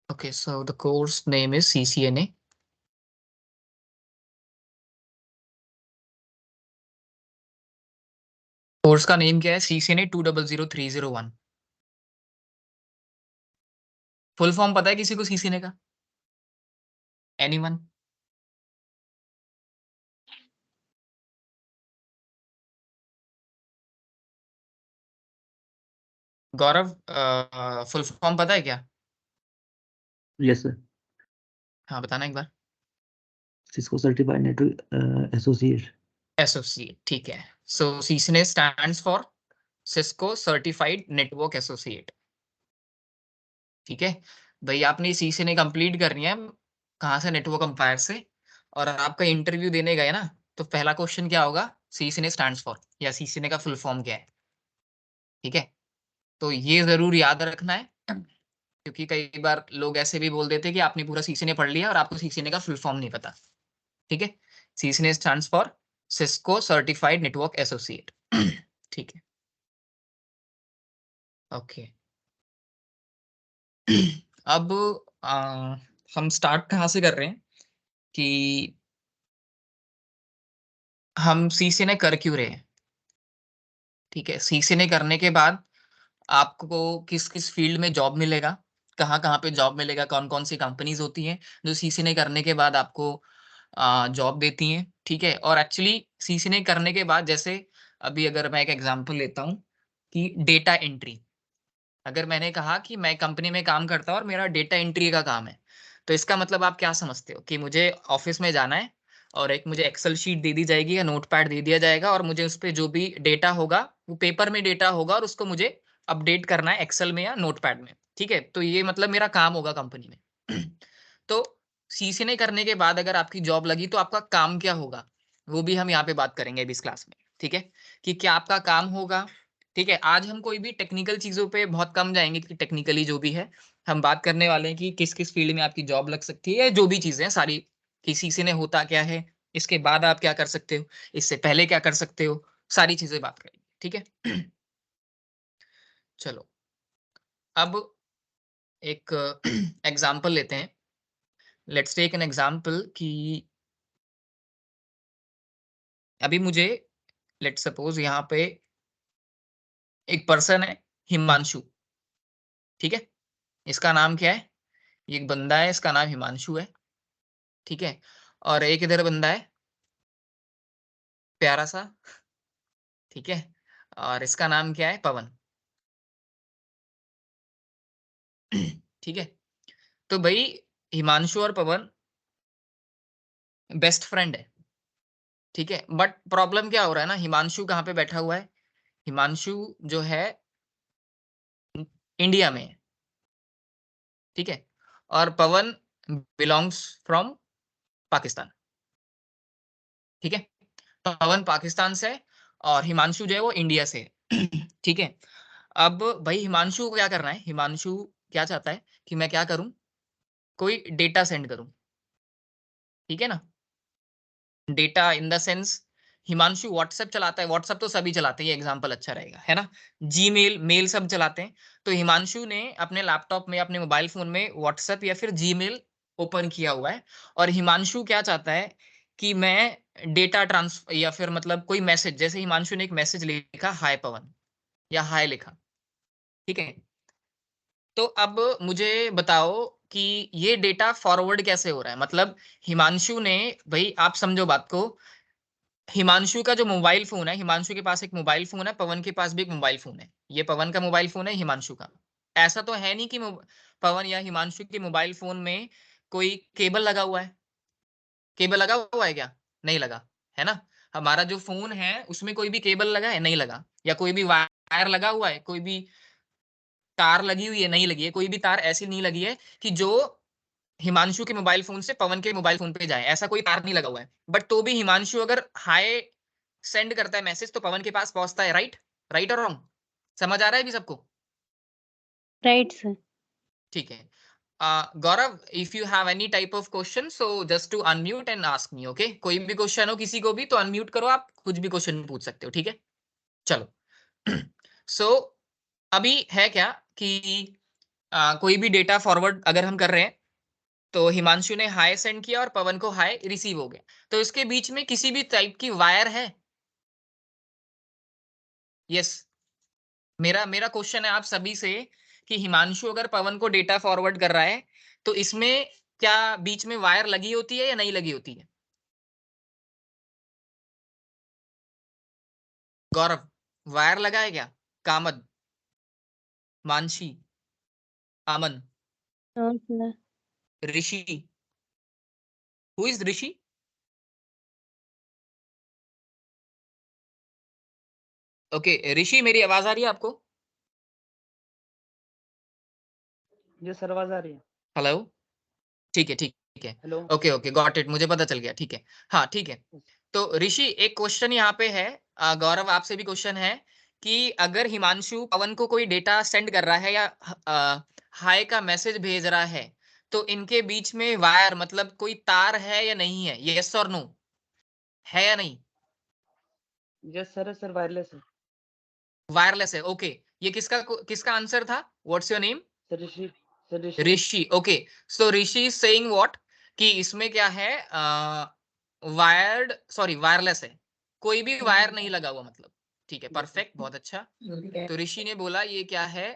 Okay, so the course name is CCNA. Course का name क्या है? CCNA 200301। फुल फॉर्म पता है किसी को CCNA का? एनीवन? गौरव, फुल फॉर्म पता है क्या? Yes sir. हाँ, बताना एक बार। Cisco certified network associate. Associate, ठीक है। So CCNA stands for Cisco certified network associate. ठीक है भाई, आपने CCNA कंप्लीट करनी है। कहाँ से? नेटवर्क एम्पायर से। और आपका इंटरव्यू देने गए ना, तो पहला क्वेश्चन क्या होगा? CCNA स्टैंड्स फॉर, या CCNA का फुल फॉर्म क्या है। ठीक है, तो ये जरूर याद रखना है, क्योंकि कई बार लोग ऐसे भी बोल देते हैं कि आपने पूरा CCNA पढ़ लिया और आपको CCNA का फुल फॉर्म नहीं पता। ठीक है, CCNA stands for Cisco certified network associate. ठीक है, ओके। अब हम स्टार्ट कहाँ से कर रहे हैं कि हम CCNA कर क्यों रहे हैं। ठीक है, CCNA करने के बाद आपको किस किस फील्ड में जॉब मिलेगा, कहाँ कहाँ पे जॉब मिलेगा, कौन कौन सी कंपनीज होती हैं जो CCNA करने के बाद आपको जॉब देती हैं। ठीक है, और एक्चुअली CCNA करने के बाद, जैसे अभी अगर मैं एक एग्जांपल लेता हूँ कि डेटा एंट्री, अगर मैंने कहा कि मैं कंपनी में काम करता हूँ और मेरा डेटा एंट्री का काम है, तो इसका मतलब आप क्या समझते हो कि मुझे ऑफिस में जाना है और एक मुझे एक्सेल शीट दे दी जाएगी या नोटपैड दे दिया जाएगा और मुझे उस पर जो भी डेटा होगा वो पेपर में डेटा होगा और उसको मुझे अपडेट करना है एक्सेल में या नोटपैड में। ठीक है, तो ये मतलब मेरा काम होगा कंपनी में। तो CCNA करने के बाद अगर आपकी जॉब लगी तो आपका काम क्या होगा, वो भी हम यहाँ पे बात करेंगे अभी इस क्लास में। ठीक है, कि क्या आपका काम होगा। ठीक है, आज हम कोई भी टेक्निकल चीजों पे बहुत कम जाएंगे, कि टेक्निकली जो भी है हम बात करने वाले हैं कि किस किस फील्ड में आपकी जॉब लग सकती है, या जो भी चीजें हैं सारी, कि CCNA होता क्या है, इसके बाद आप क्या कर सकते हो, इससे पहले क्या कर सकते हो, सारी चीजें बात करेंगे। ठीक है। चलो, अब एक एग्जाम्पल लेते हैं। लेट्स टेक एन एग्जाम्पल कि अभी मुझे, लेट्स सपोज यहाँ पे एक पर्सन है, हिमांशु। ठीक है, इसका नाम क्या है? ये एक बंदा है, इसका नाम हिमांशु है। ठीक है, और एक इधर बंदा है, प्यारा सा। ठीक है, और इसका नाम क्या है? पवन। ठीक है, तो भाई हिमांशु और पवन बेस्ट फ्रेंड है। ठीक है, बट प्रॉब्लम क्या हो रहा है ना, हिमांशु कहाँ पे बैठा हुआ है? हिमांशु जो है इंडिया में है। ठीक है, और पवन बिलोंग्स फ्रॉम पाकिस्तान। ठीक है, पवन पाकिस्तान से है और हिमांशु जो है वो इंडिया से है। ठीक है, अब भाई हिमांशु को क्या करना है? हिमांशु क्या चाहता है कि मैं क्या करूं, कोई डेटा सेंड करूं। ठीक है ना, data in the sense, Himanshu WhatsApp चलाता है, व्हाट्सएप तो सभी चलाते हैं, ये एग्जांपल अच्छा रहेगा, है ना। जीमेल, मेल सब चलाते हैं। तो हिमांशु ने अपने लैपटॉप में, अपने मोबाइल फोन में व्हाट्सएप या फिर जीमेल ओपन किया हुआ है, और हिमांशु क्या चाहता है कि मैं डेटा ट्रांसफर, या फिर मतलब कोई मैसेज, जैसे हिमांशु ने एक मैसेज लिखा, हाय पवन, या हाय लिखा। ठीक है, तो अब मुझे बताओ कि ये डेटा फॉरवर्ड कैसे हो रहा है। मतलब हिमांशु ने, भाई आप समझो बात को, हिमांशु का जो मोबाइल फोन है, हिमांशु के पास एक मोबाइल फोन है, पवन के पास भी एक मोबाइल फोन है। ये पवन का मोबाइल फोन है, हिमांशु का। ऐसा तो है नहीं कि पवन या हिमांशु के मोबाइल फोन में कोई केबल लगा हुआ है। केबल लगा हुआ है क्या? नहीं लगा, है ना। हमारा जो फोन है उसमें कोई भी केबल लगा है? नहीं लगा। या कोई भी वायर लगा हुआ है, कोई भी तार लगी हुई है? नहीं लगी है। कोई भी तार ऐसी नहीं लगी है कि जो हिमांशु के मोबाइल फोन से पवन के मोबाइल फोन पे जाए, ऐसा कोई तार नहीं लगा हुआ है। बट तो भी हिमांशु अगर हाय सेंड करता है मैसेज, तो पवन के पास पहुंचता है। राइट? राइट और रॉन्ग? समझ आ रहा है भी सबको? Right sir. ठीक है, Gaurav, if you have any type of question, so just to unmute and ask me. Okay, कोई भी क्वेश्चन हो किसी को भी तो अनम्यूट करो, आप कुछ भी क्वेश्चन पूछ सकते हो। ठीक है, चलो। सो अभी है क्या कि कोई भी डेटा फॉरवर्ड अगर हम कर रहे हैं तो हिमांशु ने हाई सेंड किया और पवन को हाई रिसीव हो गया, तो इसके बीच में किसी भी टाइप की वायर है? यस। मेरा मेरा क्वेश्चन है आप सभी से कि हिमांशु अगर पवन को डेटा फॉरवर्ड कर रहा है तो इसमें क्या बीच में वायर लगी होती है या नहीं लगी होती है? गौरव, वायर लगा है क्या? कामद, मानसी, अमन, हाँ sir. Rishi, who is Rishi? Okay Rishi, मेरी आवाज आ रही है आपको? ये सर आवाज आ रही है। हेलो, ठीक है ठीक है। Hello. Okay okay got it, मुझे पता चल गया, ठीक है। हाँ ठीक है। तो ऋषि एक क्वेश्चन यहाँ पे है, गौरव आपसे भी क्वेश्चन है कि अगर हिमांशु पवन को कोई डेटा सेंड कर रहा है या हाय का मैसेज भेज रहा है तो इनके बीच में वायर मतलब कोई तार है या नहीं है? यस और नो, है या नहीं? यस सर वायरलेस है। वायरलेस है, ओके। ये किसका किसका आंसर था? What's your name? Sir Rishi. Rishi, okay. So Rishi is saying what कि इसमें क्या है, वायर्ड सॉरी वायरलेस है, कोई भी वायर नहीं लगा हुआ मतलब। ठीक है, परफेक्ट, बहुत अच्छा। तो ऋषि ने बोला ये क्या है,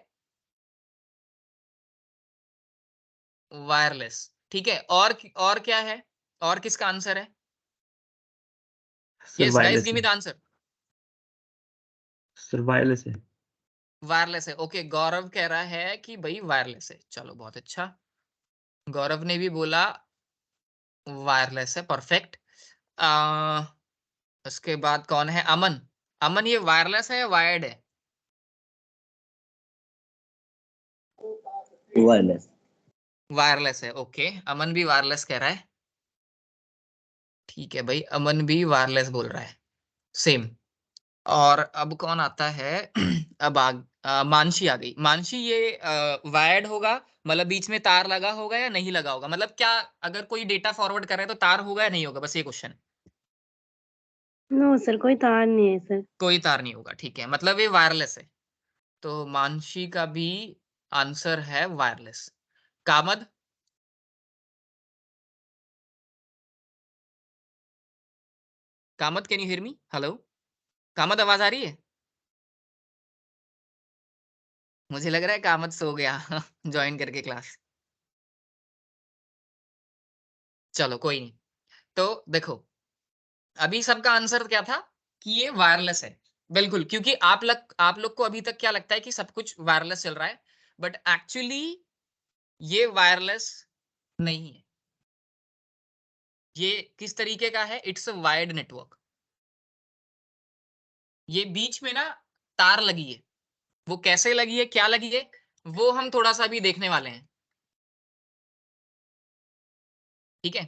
वायरलेस। ठीक है, और क्या है, और किसका आंसर है? Sir yes guys wireless give है। Me the answer. Sir wireless है। वायरलेस है, ओके। गौरव कह रहा है कि भाई वायरलेस है, चलो बहुत अच्छा। गौरव ने भी बोला वायरलेस है, परफेक्ट। उसके बाद कौन है? अमन। अमन, ये वायरलेस है या वायर्ड है? वायरलेस। वायरलेस है, ओके। अमन भी वायरलेस कह रहा है। ठीक है भाई, अमन भी वायरलेस बोल रहा है, सेम। और अब कौन आता है? अब मानसी आ गई। मानसी, ये वायर्ड होगा मतलब बीच में तार लगा होगा या नहीं लगा होगा, मतलब क्या अगर कोई डेटा फॉरवर्ड कर रहा है तो तार होगा या नहीं होगा, बस ये क्वेश्चन। नो सर, कोई तार नहीं है सर। कोई तार नहीं होगा, ठीक है, मतलब ये वायरलेस है। तो मानसी का भी आंसर है wireless. Kamad, Kamad can you hear me? Hello, Kamad आवाज आ रही है? मुझे लग रहा है कामद सो गया ज्वाइन करके क्लास। चलो कोई नहीं। तो देखो, अभी सबका आंसर क्या था कि ये वायरलेस है। बिल्कुल, क्योंकि आप लोग को अभी तक क्या लगता है कि सब कुछ वायरलेस चल रहा है, बट एक्चुअली ये वायरलेस नहीं है। ये किस तरीके का है? It's a wired network. ये बीच में ना तार लगी है, वो कैसे लगी है, क्या लगी है, वो हम थोड़ा सा भी देखने वाले हैं। ठीक है,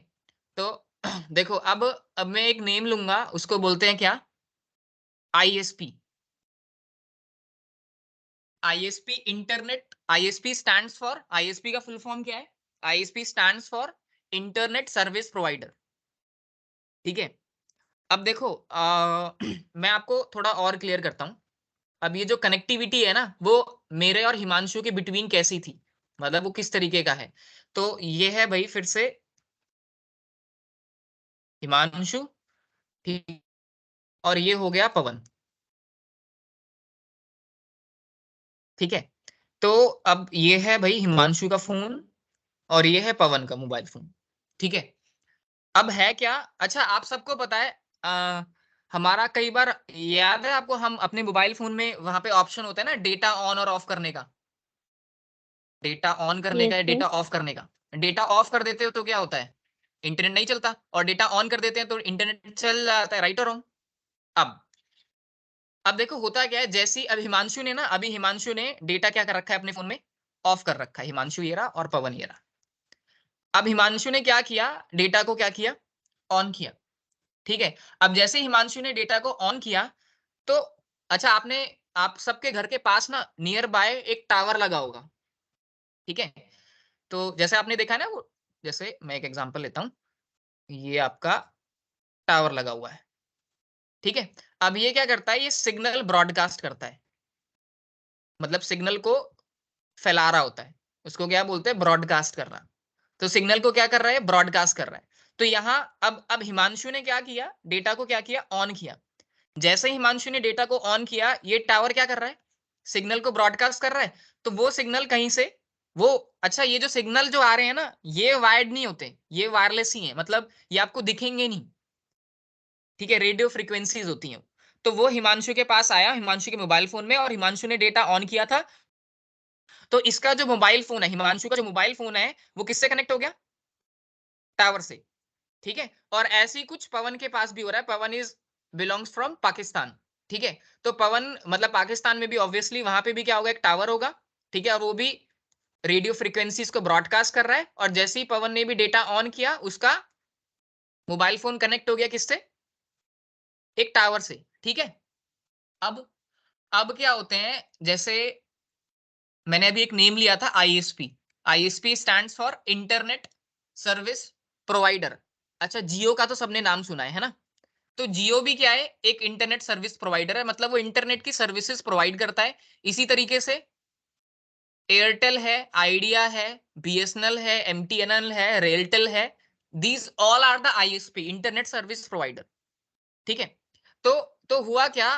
तो देखो, अब मैं एक नेम लूंगा, उसको बोलते हैं क्या? ISP. ISP internet, ISP stands for, ISP का फुल फॉर्म क्या है? ISP stands for internet service provider. ठीक है, अब देखो मैं आपको थोड़ा और क्लियर करता हूं। अब ये जो कनेक्टिविटी है ना, वो मेरे और हिमांशु के बिटवीन कैसी थी, मतलब वो किस तरीके का है। तो ये है भाई, फिर से हिमांशु, ठीक, और ये हो गया पवन। ठीक है, तो अब ये है भाई हिमांशु का फोन और ये है पवन का मोबाइल फोन। ठीक है, अब है क्या, अच्छा आप सबको पता है, हमारा कई बार याद है आपको, हम अपने मोबाइल फोन में वहां पे ऑप्शन होता है ना डेटा ऑन और ऑफ करने का, डेटा ऑन करने का यस या सर। डेटा ऑफ करने का। डेटा ऑफ कर देते हो तो क्या होता है? इंटरनेट नहीं चलता, और डेटा ऑन कर देते हैं तो इंटरनेट चल जाता है, राइट और रॉन्ग? अब अब देखो होता क्या है, जैसी अब हिमांशु ने ना, अभी हिमांशु ने डेटा क्या कर रखा है अपने फोन में, ऑफ कर रखा है। हिमांशु ये रहा और पवन ये रहा। अब हिमांशु ने क्या किया, डेटा को क्या किया, ऑन किया। ठीक है, अब जैसे हिमांशु ने डेटा को ऑन किया तो अच्छा, आप सबके घर के पास ना नियर बाय एक टावर लगा होगा। ठीक है, तो जैसे आपने देखा ना वो, जैसे मैं एक एग्जांपल लेता हूँ, ये आपका टावर लगा हुआ है। ठीक है, अब ये क्या करता है, ये सिग्नल ब्रॉडकास्ट करता है, मतलब सिग्नल को फैला रहा होता है। उसको क्या बोलते हैं, ब्रॉडकास्ट करना। तो सिग्नल को क्या कर रहा है, ब्रॉडकास्ट कर रहा है। तो यहाँ अब हिमांशु ने क्या किया, डेटा को क्या किया, ऑन किया। जैसे ही हिमांशु ने डेटा को ऑन किया, ये टावर क्या कर रहा है, सिग्नल को ब्रॉडकास्ट कर रहा है। तो वो सिग्नल कहीं से वो, अच्छा ये जो सिग्नल जो आ रहे हैं ना, ये वायर्ड नहीं होते, ये वायरलेस ही है, मतलब ये आपको दिखेंगे नहीं, ठीक है, रेडियो फ्रीक्वेंसीज होती हैं। तो वो हिमांशु के पास आया, हिमांशु के मोबाइल फोन में, और हिमांशु ने डेटा ऑन किया था। तो इसका जो मोबाइल फोन है, हिमांशु का जो मोबाइल फोन है, वो किससे कनेक्ट हो गया, टावर से, ठीक है। और ऐसे ही कुछ पवन के पास भी हो रहा है। पवन इज बिलोंग्स फ्रॉम पाकिस्तान, ठीक है। तो पवन मतलब पाकिस्तान में भी ऑब्वियसली वहां पे भी क्या होगा, एक टावर होगा, ठीक है, और वो भी रेडियो फ्रीक्वेंसीज को ब्रॉडकास्ट कर रहा है। और जैसे ही पवन ने भी डेटा ऑन किया, उसका मोबाइल फोन कनेक्ट हो गया किससे, एक टावर से, ठीक है। अब क्या होते हैं, जैसे मैंने अभी एक नेम लिया था ISP. ISP stands for internet service provider. अच्छा, जियो का तो सबने नाम सुना है ना। तो जियो भी क्या है, एक इंटरनेट सर्विस प्रोवाइडर है, मतलब वो इंटरनेट की सर्विसेज प्रोवाइड करता है। इसी तरीके से एयरटेल है, आइडिया है, बीएसएनएल है, एमटीएनएल है, रेलटेल है, these all are the ISP, internet service provider, ठीक है। तो हुआ क्या,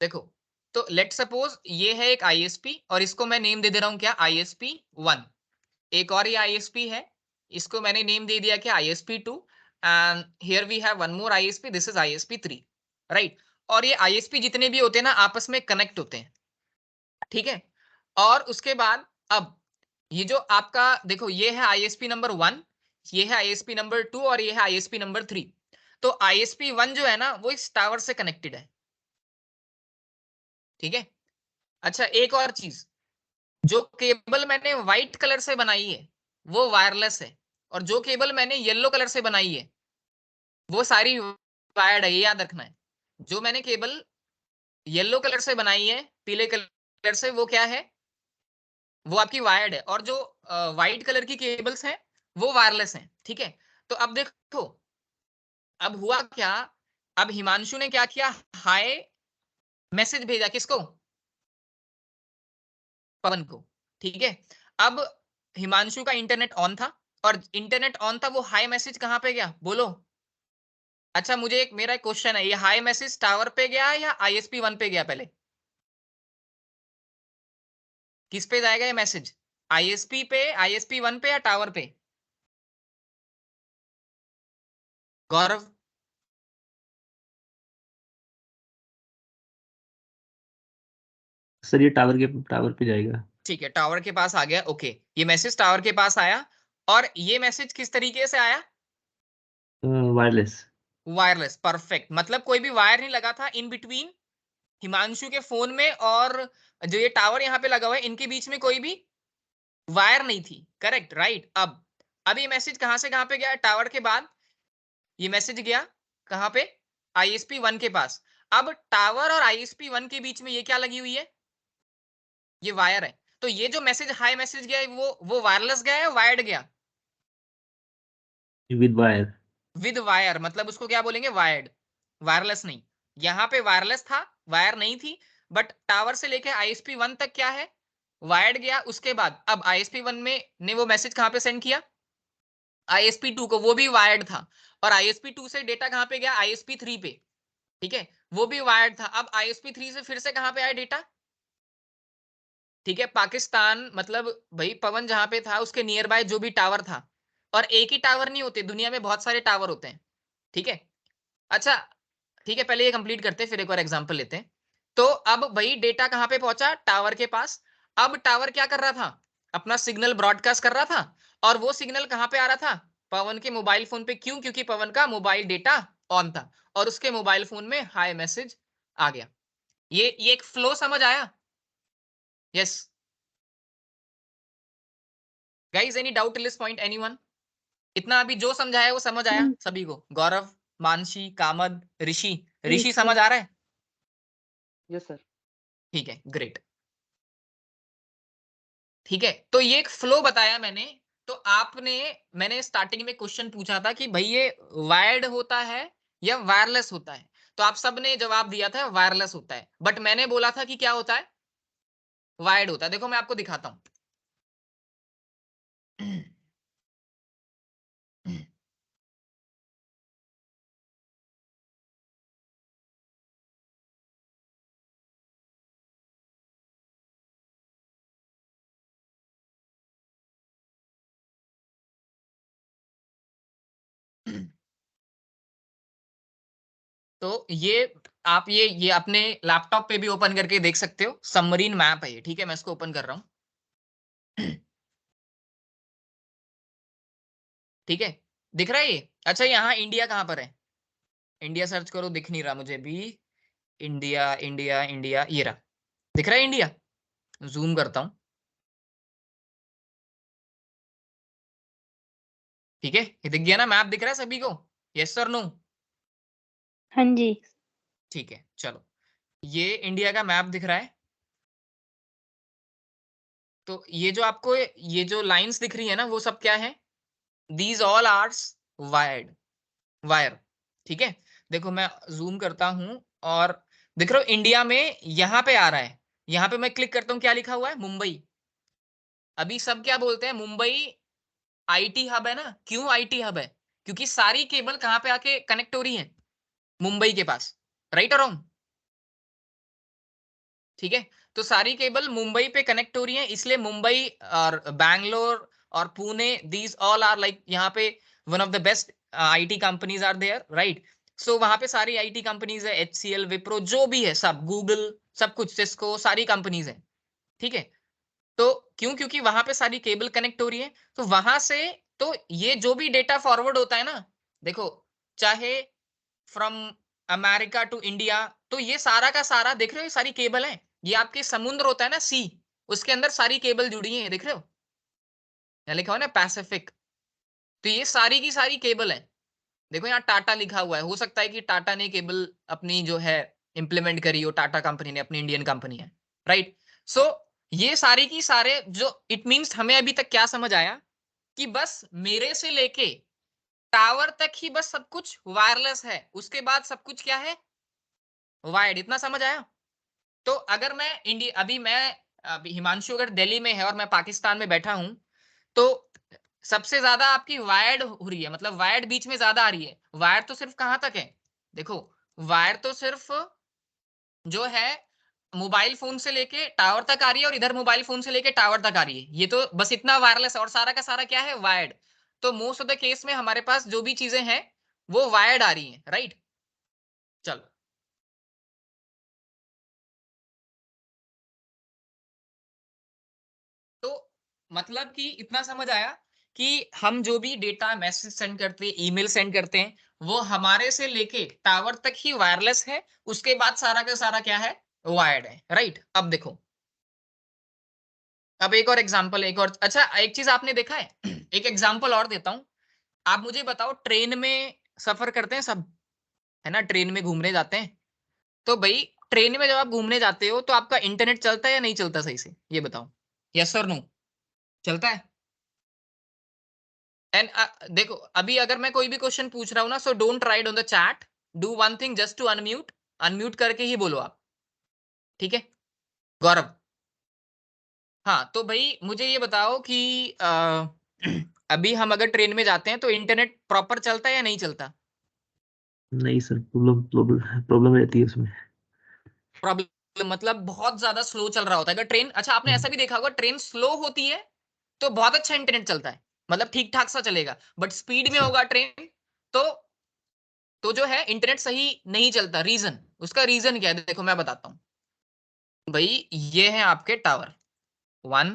देखो, तो लेट सपोज ये है एक आईएसपी, और इसको मैं नेम दे दे रहा हूं क्या, आईएसपी 1। एक और ये आईएसपी है, इसको मैंने नेम दे दिया क्या, ISP 2। And here we have one more ISP, this is ISP 3, right. और ये आईएसपी जितने भी होते हैं ना, आपस में कनेक्ट होते हैं, ठीक है। और उसके बाद अब ये जो आपका देखो, ये है आईएसपी नंबर 1, ये है आईएसपी नंबर 2, और ये है आईएसपी नंबर 3। तो आईएसपी 1 जो है ना, वो इस टावर से कनेक्टेड है, ठीक है। अच्छा, एक और चीज, जो केबल मैंने व्हाइट कलर से बनाई है वो वायरलेस है, और जो केबल मैंने येलो कलर से बनाई है वो सारी वायर्ड है, ये याद रखना है। जो मैंने केबल येलो कलर से बनाई है, पीले कलर से, वो क्या है, वो आपकी वायर्ड है। और जो व्हाइट कलर की केबल्स हैं वो वायरलेस हैं, ठीक है। तो अब देखो, अब हुआ क्या, अब हिमांशु ने क्या किया, हाय मैसेज भेजा, किसको, पवन को, ठीक है। अब हिमांशु का इंटरनेट ऑन था, और इंटरनेट ऑन था, वो हाई मैसेज कहां पे गया, बोलो। अच्छा, मुझे एक मेरा एक क्वेश्चन है, ये हाई मैसेज टावर पे गया या आईएसपी 1 पे गया, पहले किस पे जाएगा ये मैसेज, आईएसपी पे, आईएसपी 1 पे या टावर पे, गौरव। सर ये टावर पे जाएगा। ठीक है, टावर के पास आ गया, ओके, ये मैसेज टावर के पास आया। और ये मैसेज किस तरीके से आया, वायरलेस। Wireless, perfect. मतलब कोई भी वायर नहीं लगा था इन बिटवीन हिमांशु के फोन में और जो ये टावर यहाँ पे लगा हुआ है, इनके बीच में कोई भी वायर नहीं थी, करेक्ट, राइट। अब ये मैसेज कहां से कहां पे गया, टावर के बाद ये मैसेज गया कहां पे, आईएसपी 1 के पास। अब टावर और आईएसपी 1 के बीच में ये क्या लगी हुई है, ये वायर है। तो ये जो मैसेज हाई मैसेज गया है, वो वायरलेस गया है, वायर्ड गया, विद वायर। विद वायर, मतलब उसको क्या बोलेंगे, वायर्ड, वायरलेस नहीं। यहाँ पे वायरलेस था, वायर नहीं थी, बट टावर से लेके आईएसपी 1 तक क्या है, वायर्ड गया। उसके बाद अब आईएसपी 1 में ने वो मैसेज कहां पे सेंड किया, आईएसपी 2 को, वो भी वायर्ड था। और आईएसपी 2 से डेटा कहां पे गया, आईएसपी 3 पे, ठीक है, वो भी वायर्ड था। अब आईएसपी 3 से फिर से कहां पे आया डेटा, ठीक है, पाकिस्तान, मतलब भाई पवन जहां पे था उसके नियर बाय जो भी टावर था, और एक ही टावर नहीं होते दुनिया में, बहुत सारे टावर होते हैं, ठीक है। अच्छा, ठीक है, पहले ये कंप्लीट करते हैं, फिर एक और एग्जांपल लेते हैं। तो अब भाई डेटा कहां पे पहुंचा, टावर के पास। अब टावर क्या कर रहा था, अपना सिग्नल ब्रॉडकास्ट कर रहा था, और वो सिग्नल कहां पे आ रहा था, पवन के मोबाइल फोन पे। क्यों, क्योंकि पवन का मोबाइल डेटा ऑन था, और उसके मोबाइल फोन में हाई मैसेज आ गया। ये एक फ्लो समझ आया, yes guys, any doubt till this point, anyone. इतना अभी जो समझाया वो समझ आया सभी को, गौरव, मानसी, कामद, ऋषि, ऋषि समझ आ रहा है, यस सर। ठीक है, ग्रेट, ठीक है। तो ये एक फ्लो बताया मैंने। तो मैंने स्टार्टिंग में क्वेश्चन पूछा था कि भाई ये वायर्ड होता है या वायरलेस होता है, तो आप सबने जवाब दिया था वायरलेस होता है, बट मैंने बोला था कि क्या होता है, वायर्ड होता है। देखो मैं आपको दिखाता हूं, तो ये आप ये अपने लैपटॉप पे भी ओपन करके देख सकते हो, सबमरीन मैप है ये, ठीक है। मैं इसको ओपन कर रहा हूँ। ठीक है, दिख रहा है ये? अच्छा, यहाँ इंडिया कहाँ पर है? इंडिया सर्च करो, दिख नहीं रहा मुझे भी। इंडिया इंडिया इंडिया, ये रहा, दिख रहा है इंडिया? जूम करता हूँ। ठीक है, ये दिख गया ना? मैप दिख रहा है सभी को? Yes sir, no? हाँ जी। ठीक है, चलो, ये इंडिया का मैप दिख रहा है। तो ये जो आपको ये जो लाइंस दिख रही है ना, वो सब क्या है? These all are wired, wire. ठीक है, देखो मैं जूम करता हूं और दिख रहा हूं इंडिया में यहाँ पे आ रहा है। यहाँ पे मैं क्लिक करता हूँ, क्या लिखा हुआ है? मुंबई। अभी सब क्या बोलते हैं? मुंबई आईटी हब है ना। क्यों आईटी हब है? क्योंकि सारी केबल कहाँ पे आके कनेक्ट हो रही है? मुंबई के पास। राइट और रॉन्ग? ठीक है, तो सारी केबल मुंबई पे कनेक्ट हो रही है, इसलिए मुंबई और बैंगलोर और Pune, these all are like यहाँ पे one of the best IT companies are there, right? So वहां पे सारी आईटी कंपनीज है, एचसीएल, विप्रो, जो भी है सब, गूगल, सब कुछ, सिस्को, सारी कंपनीज है। ठीक है, तो क्यों? क्योंकि वहां पे सारी केबल कनेक्ट हो रही है, तो वहां से तो ये जो भी डेटा फॉरवर्ड होता है ना, देखो, चाहे फ्रॉम अमेरिका टू इंडिया, तो ये सारा का सारा देख रहे हो, ये सारी केबल है। ये आपके समुद्र होता है ना, सी, उसके अंदर सारी केबल जुड़ी है, देख रहे हो? यहाँ लिखा हुआ है ना पैसिफिक, तो ये सारी की सारी केबल है। देखो यहाँ टाटा लिखा हुआ है, हो सकता है कि टाटा ने केबल अपनी जो है इंप्लीमेंट करी हो, टाटा कंपनी ने, अपनी इंडियन कंपनी है, राइट? सो ये सारी की सारे जो, इट मींस हमें अभी तक क्या समझ आया? कि बस मेरे से लेके टावर तक ही बस सब कुछ वायरलेस है, उसके बाद सब कुछ क्या है? वायर्ड। इतना समझ आया? तो अगर मैं इंडिया, अभी हिमांशु अगर दिल्ली में है और मैं पाकिस्तान में बैठा हूं, तो सबसे ज्यादा आपकी वायर्ड हो रही है, मतलब वायर्ड बीच में ज्यादा आ रही है। वायर तो सिर्फ कहां तक है? देखो, वायर तो सिर्फ जो है मोबाइल फोन से लेके टावर तक आ रही है, और इधर मोबाइल फोन से लेके टावर तक आ रही है, ये तो बस इतना वायरलेस है, और सारा का सारा क्या है? वायर्ड। तो मोस्ट ऑफ द केस में हमारे पास जो भी चीजें हैं वो वायर्ड आ रही हैं, राइट? चलो, तो मतलब कि इतना समझ आया कि हम जो भी डेटा, मैसेज सेंड करते हैं, ईमेल सेंड करते हैं, वो हमारे से लेके टावर तक ही वायरलेस है, उसके बाद सारा का सारा क्या है? वायर्ड है, राइट? अब देखो, अब एक और एग्जांपल, एक और, अच्छा एक चीज आपने देखा है? एक एग्जांपल और देता हूं। आप मुझे बताओ, ट्रेन में सफर करते हैं सब, है ना? ट्रेन में घूमने जाते हैं, तो भाई ट्रेन में जब आप घूमने जाते हो तो आपका इंटरनेट चलता है या नहीं चलता सही से? ये बताओ, यस और नो? चलता है? एंड देखो, अभी अगर मैं कोई भी क्वेश्चन पूछ रहा हूँ ना, so don't write on the chat, do one thing, just to unmute, unmute करके ही बोलो आप, ठीक है? गौरव, हाँ, तो भाई मुझे ये बताओ कि अभी हम अगर ट्रेन में जाते हैं तो इंटरनेट प्रॉपर चलता है या नहीं चलता? नहीं सर, प्रॉब्लम प्रॉब्लम प्रॉब्लम रहती है उसमें। प्रॉब्लम मतलब बहुत ज्यादा स्लो चल रहा होता है अगर ट्रेन, अच्छा आपने ऐसा भी देखा होगा, ट्रेन स्लो होती है तो बहुत अच्छा इंटरनेट चलता है, मतलब ठीक ठाक सा चलेगा, बट स्पीड में होगा ट्रेन तो जो है इंटरनेट सही नहीं चलता। रीजन, उसका रीजन क्या है? देखो मैं बताता हूँ भाई। ये है आपके टावर, 1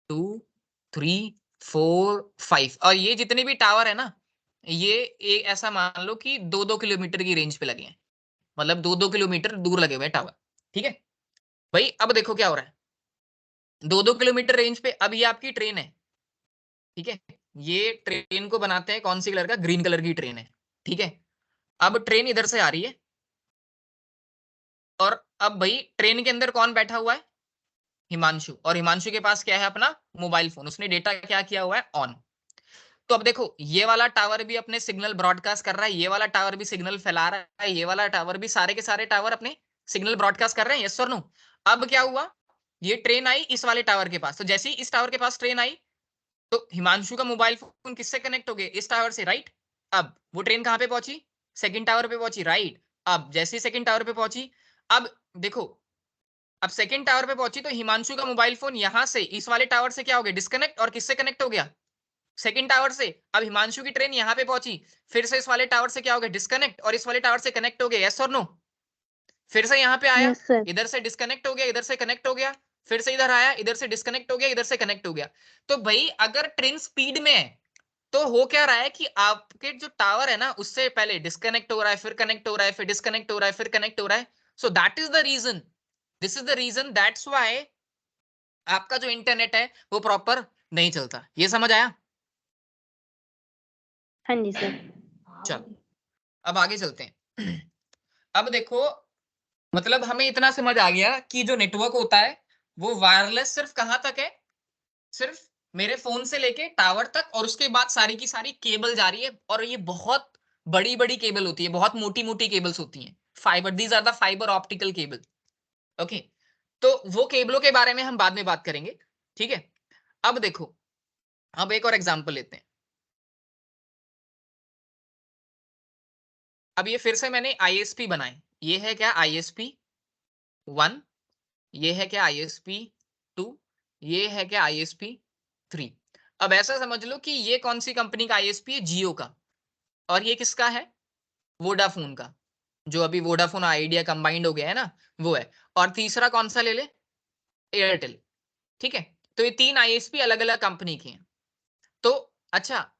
2 3 4 5, और ये जितने भी टावर है ना, ये एक ऐसा मान लो कि 2-2 किलोमीटर की रेंज पे लगे हैं, मतलब 2-2 किलोमीटर दूर लगे हुए हैं टावर। ठीक है भाई, अब देखो क्या हो रहा है। 2-2 किलोमीटर रेंज पे अब ये आपकी ट्रेन है, ठीक है? ये ट्रेन को बनाते हैं कौन सी कलर का? ग्रीन कलर की ट्रेन है, ठीक है? अब ट्रेन इधर से आ रही है, और अब भाई ट्रेन के अंदर कौन बैठा हुआ है? हिमांशु, और हिमांशु के पास क्या है? अपना मोबाइल फोन, उसने डेटा क्या किया हुआ है? ऑन। तो अब देखो, ये वाला टावर भी अपने सिग्नल ब्रॉडकास्ट कर रहा है, ये वाला टावर भी सिग्नल फैला रहा है, ये वाला टावर भी, सारे के सारे टावर अपने सिग्नल ब्रॉडकास्ट कर रहे हैं, यस और नो? अब क्या हुआ? ये ट्रेन आई इस वाले टावर के पास, तो जैसे ही इस टावर के पास ट्रेन आई, तो हिमांशु का मोबाइल फोन किससे कनेक्ट हो गया? इस टावर से, राइट। अब वो ट्रेन कहाँ पे पहुंची? सेकंड टावर पे पहुंची, राइट। अब जैसे ही सेकंड टावर पे पहुंची, अब देखो, अब सेकंड टावर पे पहुंची तो हिमांशु का मोबाइल फोन यहां से इस वाले टावर से क्या हो गया? डिस्कनेक्ट। और किससे कनेक्ट हो गया? सेकंड टावर से। अब हिमांशु की ट्रेन यहां पे पहुंची, फिर से इस वाले टावर से क्या हो गया? डिस्कनेक्ट। और इस वाले टावर से कनेक्ट हो गया, यस और नो? फिर से यहाँ पे आया, यस सर। इधर से डिस्कनेक्ट हो गया, इधर से कनेक्ट हो गया, फिर से इधर आया, इधर से डिस्कनेक्ट हो गया, इधर से कनेक्ट हो गया। तो भाई अगर ट्रेन स्पीड में है तो हो क्या रहा है कि आपके जो टावर है ना उससे पहले डिस्कनेक्ट हो रहा है, फिर कनेक्ट हो रहा है, फिर डिस्कनेक्ट हो रहा है, फिर कनेक्ट हो रहा है। So that is the reason, this is the reason, that's why आपका जो इंटरनेट है वो प्रॉपर नहीं चलता। ये समझ आया? हाँ जी सर। चलो अब आगे चलते हैं। अब देखो, मतलब हमें इतना समझ आ गया कि जो नेटवर्क होता है वो वायरलेस सिर्फ कहां तक है? सिर्फ मेरे फोन से लेके टावर तक, और उसके बाद सारी की सारी केबल जा रही है, और ये बहुत बड़ी बड़ी केबल होती है, बहुत मोटी मोटी केबल्स होती हैं। Fibre, these are the fibre optical cable. Okay, तो वो केबलों के बारे में हम बाद में बात करेंगे, ठीक है। अब देखो, अब एक और एग्जांपल लेते हैं। अब ये फिर से मैंने आईएसपी बनाए, ये है क्या? आईएसपी 1, ये है क्या? आईएसपी 2, ये है क्या? आईएसपी 3। अब ऐसा समझ लो कि ये कौन सी कंपनी का आईएसपी है? जियो का। और ये किसका है? वोडाफोन का। जो अभी वोडाफोन आइडिया कंबाइंड हो गया है ना, वो है। और तीसरा कौन सा ले ले? एयरटेल। ठीक है, तो ये तीन आईएसपी अलग अलग कंपनी के हैं। तो अच्छा,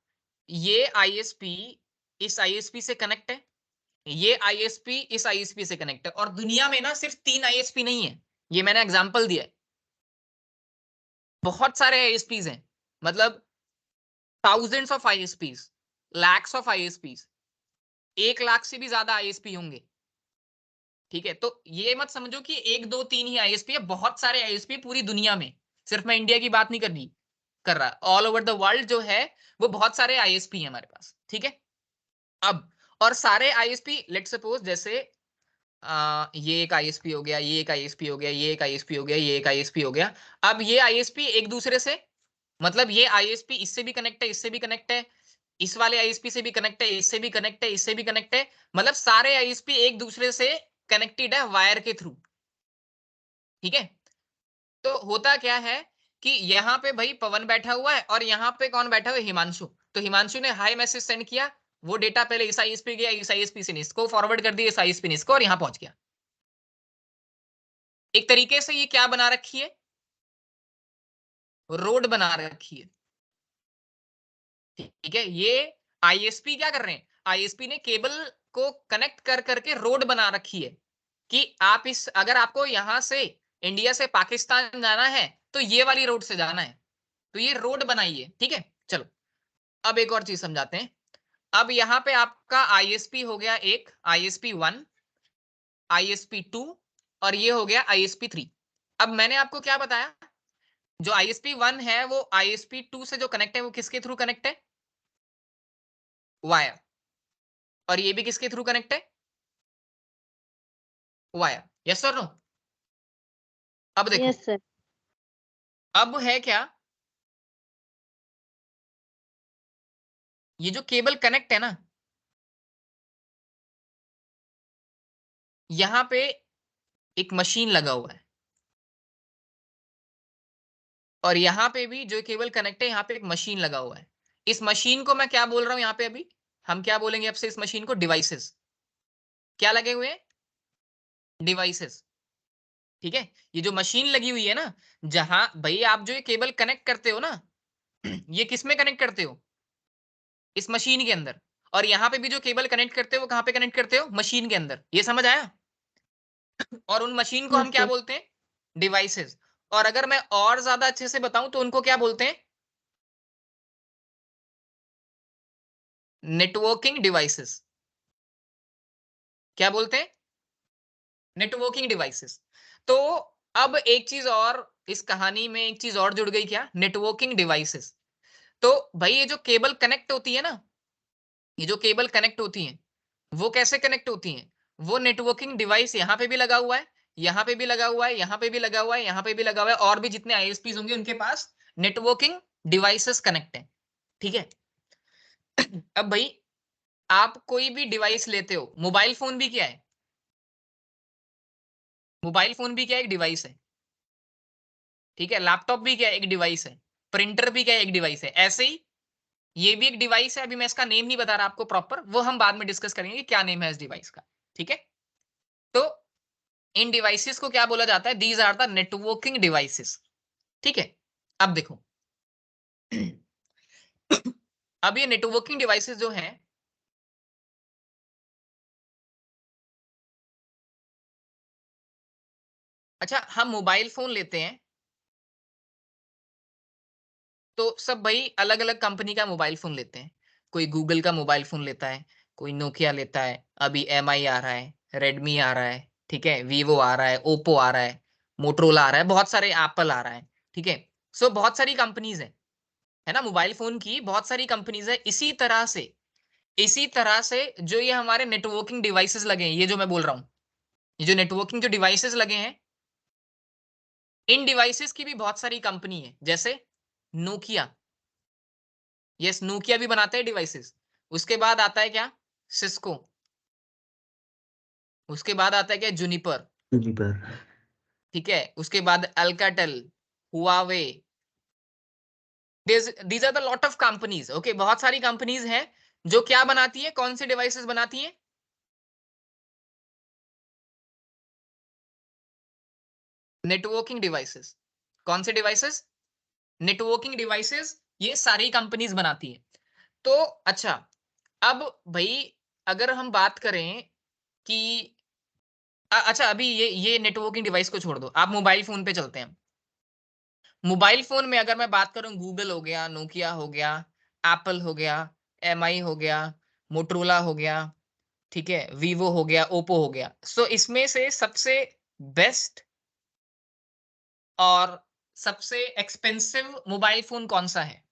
ये आईएसपी इस आईएसपी से कनेक्ट है, ये आईएसपी इस आईएसपी से कनेक्ट है। और दुनिया में ना सिर्फ तीन आईएसपी नहीं है, ये मैंने एग्जांपल दिया है, बहुत सारे आईएसपीज हैं। मतलब thousands of ISPs, lakhs of ISPs, 1 lakh से भी ज्यादा आईएसपी होंगे। ठीक है, तो ये मत समझो कि एक दो तीन ही आईएसपी है, बहुत सारे आईएसपी पूरी दुनिया में। सिर्फ मैं इंडिया की बात नहीं कर रहा, ऑल ओवर द वर्ल्ड जो है वो बहुत सारे आईएसपी है हमारे पास। ठीक है, अब और सारे आईएसपी, लेट सपोज जैसे ये एक आईएसपी हो गया, ये एक आईएसपी हो गया, ये एक आईएसपी हो गया, ये एक आईएसपी हो गया। अब ये आईएसपी एक दूसरे से, मतलब ये आईएसपी इससे भी कनेक्ट है, इससे भी कनेक्ट है, इस वाले आईएसपी से भी कनेक्ट है, इससे भी कनेक्ट है, इससे भी कनेक्ट है। मतलब सारे आईएसपी एक दूसरे से कनेक्टेड है वायर के थ्रू। ठीक है, तो होता क्या है कि यहाँ पे भाई पवन बैठा हुआ है और यहाँ पे कौन बैठा हुआ है? हिमांशु। तो हिमांशु ने हाई मैसेज सेंड किया, वो डेटा पहले इस आईएसपी गया, इस आईएसपी से इसको फॉरवर्ड कर दिया, इस आईएसपी ने इसको, और यहाँ पहुंच गया। एक तरीके से ये क्या बना रखी है? रोड बना रखी है। ठीक है, ये आईएसपी क्या कर रहे हैं? आईएसपी ने केबल को कनेक्ट कर करके रोड बना रखी है कि आप इस, अगर आपको यहां से इंडिया से पाकिस्तान जाना है तो ये वाली रोड से जाना है, तो ये रोड बनाई है। ठीक है, चलो अब एक और चीज समझाते हैं। अब यहाँ पे आपका आईएसपी हो गया एक, आईएसपी 1, आईएसपी 2, और ये हो गया आईएसपी 3। अब मैंने आपको क्या बताया? जो आईएसपी 1 है वो आईएसपी 2 से जो कनेक्ट है वो किसके थ्रू कनेक्ट है? वायर। और ये भी किसके थ्रू कनेक्ट है? वायर। यस और नो? अब देखो, यस सर। अब है क्या, ये जो केबल कनेक्ट है ना, यहां पे एक मशीन लगा हुआ है, और यहां पे भी जो केबल कनेक्ट है, यहां पे एक मशीन लगा हुआ है। इस मशीन को मैं क्या बोल रहा हूं यहां पे? अभी हम क्या बोलेंगे अब से इस मशीन को? डिवाइसेस। क्या लगे हुए हैं? डिवाइसेस। ठीक है, ये जो मशीन लगी हुई है ना, जहां भाई आप जो ये केबल कनेक्ट करते हो ना, ये किस में कनेक्ट करते हो? इस मशीन के अंदर। और यहाँ पे भी जो केबल कनेक्ट करते हो वो कहाँ पे कनेक्ट करते हो? मशीन के अंदर। ये समझ आया? और उन मशीन को हम यस क्या सर। बोलते हैं? डिवाइसेस। और अगर मैं और ज्यादा अच्छे से बताऊं तो उनको क्या बोलते हैं? Networking devices. क्या बोलते हैं? Networking devices. तो अब एक चीज और, इस कहानी में एक चीज और जुड़ गई, क्या? Networking devices. तो भाई ये जो केबल कनेक्ट होती है ना, ये जो केबल कनेक्ट होती हैं वो कैसे कनेक्ट होती हैं? वो नेटवर्किंग डिवाइस यहाँ पे भी लगा हुआ है, यहाँ पे भी लगा हुआ है, यहाँ पे भी लगा हुआ है, यहाँ पे भी लगा हुआ है, और भी जितने आईएसपीज होंगे उनके पास नेटवर्किंग डिवाइसेस कनेक्ट है, ठीक है। अब भाई आप कोई भी डिवाइस लेते हो, मोबाइल फोन भी क्या है, मोबाइल फोन भी क्या है, एक डिवाइस है, ठीक है। लैपटॉप भी क्या है, एक डिवाइस है। प्रिंटर भी क्या है, एक डिवाइस है। ऐसे ही ये भी एक डिवाइस है। अभी मैं इसका नेम नहीं बता रहा आपको प्रॉपर, वो हम बाद में डिस्कस करेंगे कि क्या नेम है इस डिवाइस का, ठीक है। तो इन डिवाइसेस को क्या बोला जाता है, these are the networking devices, ठीक है। अब देखो अब ये नेटवर्किंग डिवाइसेस जो हैं, अच्छा हम मोबाइल फोन लेते हैं तो सब भाई अलग अलग कंपनी का मोबाइल फोन लेते हैं। कोई गूगल का मोबाइल फोन लेता है, कोई नोकिया लेता है, अभी MI आ रहा है, रेडमी आ रहा है, ठीक है, वीवो आ रहा है, ओप्पो आ रहा है, मोटरोला आ रहा है, बहुत सारे एप्पल आ रहा है, ठीक है। सो बहुत सारी कंपनीज है ना, मोबाइल फोन की बहुत सारी कंपनीज है। इसी तरह से जो ये हमारे नेटवर्किंग डिवाइसेस लगे हैं, ये जो मैं बोल रहा हूँ, ये जो नेटवर्किंग जो डिवाइसेस लगे हैं, इन डिवाइसेस की भी बहुत सारी कंपनी है, जैसे नोकिया, यस नोकिया भी बनाते हैं डिवाइसेस। उसके बाद आता है क्या, सिस्को। उसके बाद आता है क्या, जूनिपर, जी पर ठीक है। उसके बाद Alcatel, Huawei, these are the lot of companies, okay. बहुत सारी कंपनीज हैं जो क्या बनाती है, कौन से डिवाइसेस बनाती हैं, नेटवर्किंग डिवाइसेस। कौन से डिवाइसेस, नेटवर्किंग डिवाइसेस, ये सारी कंपनीज बनाती है। तो अच्छा, अब भाई अगर हम बात करें कि अच्छा अभी ये नेटवर्किंग डिवाइस को छोड़ दो, आप मोबाइल फोन पे चलते हैं। मोबाइल फोन में अगर मैं बात करूं, गूगल हो गया, नोकिया हो गया, एप्पल हो गया, MI हो गया, मोटरोला हो गया, ठीक है, वीवो हो गया, ओप्पो हो गया। सो इसमें से सबसे बेस्ट और सबसे एक्सपेंसिव मोबाइल फोन कौन सा है,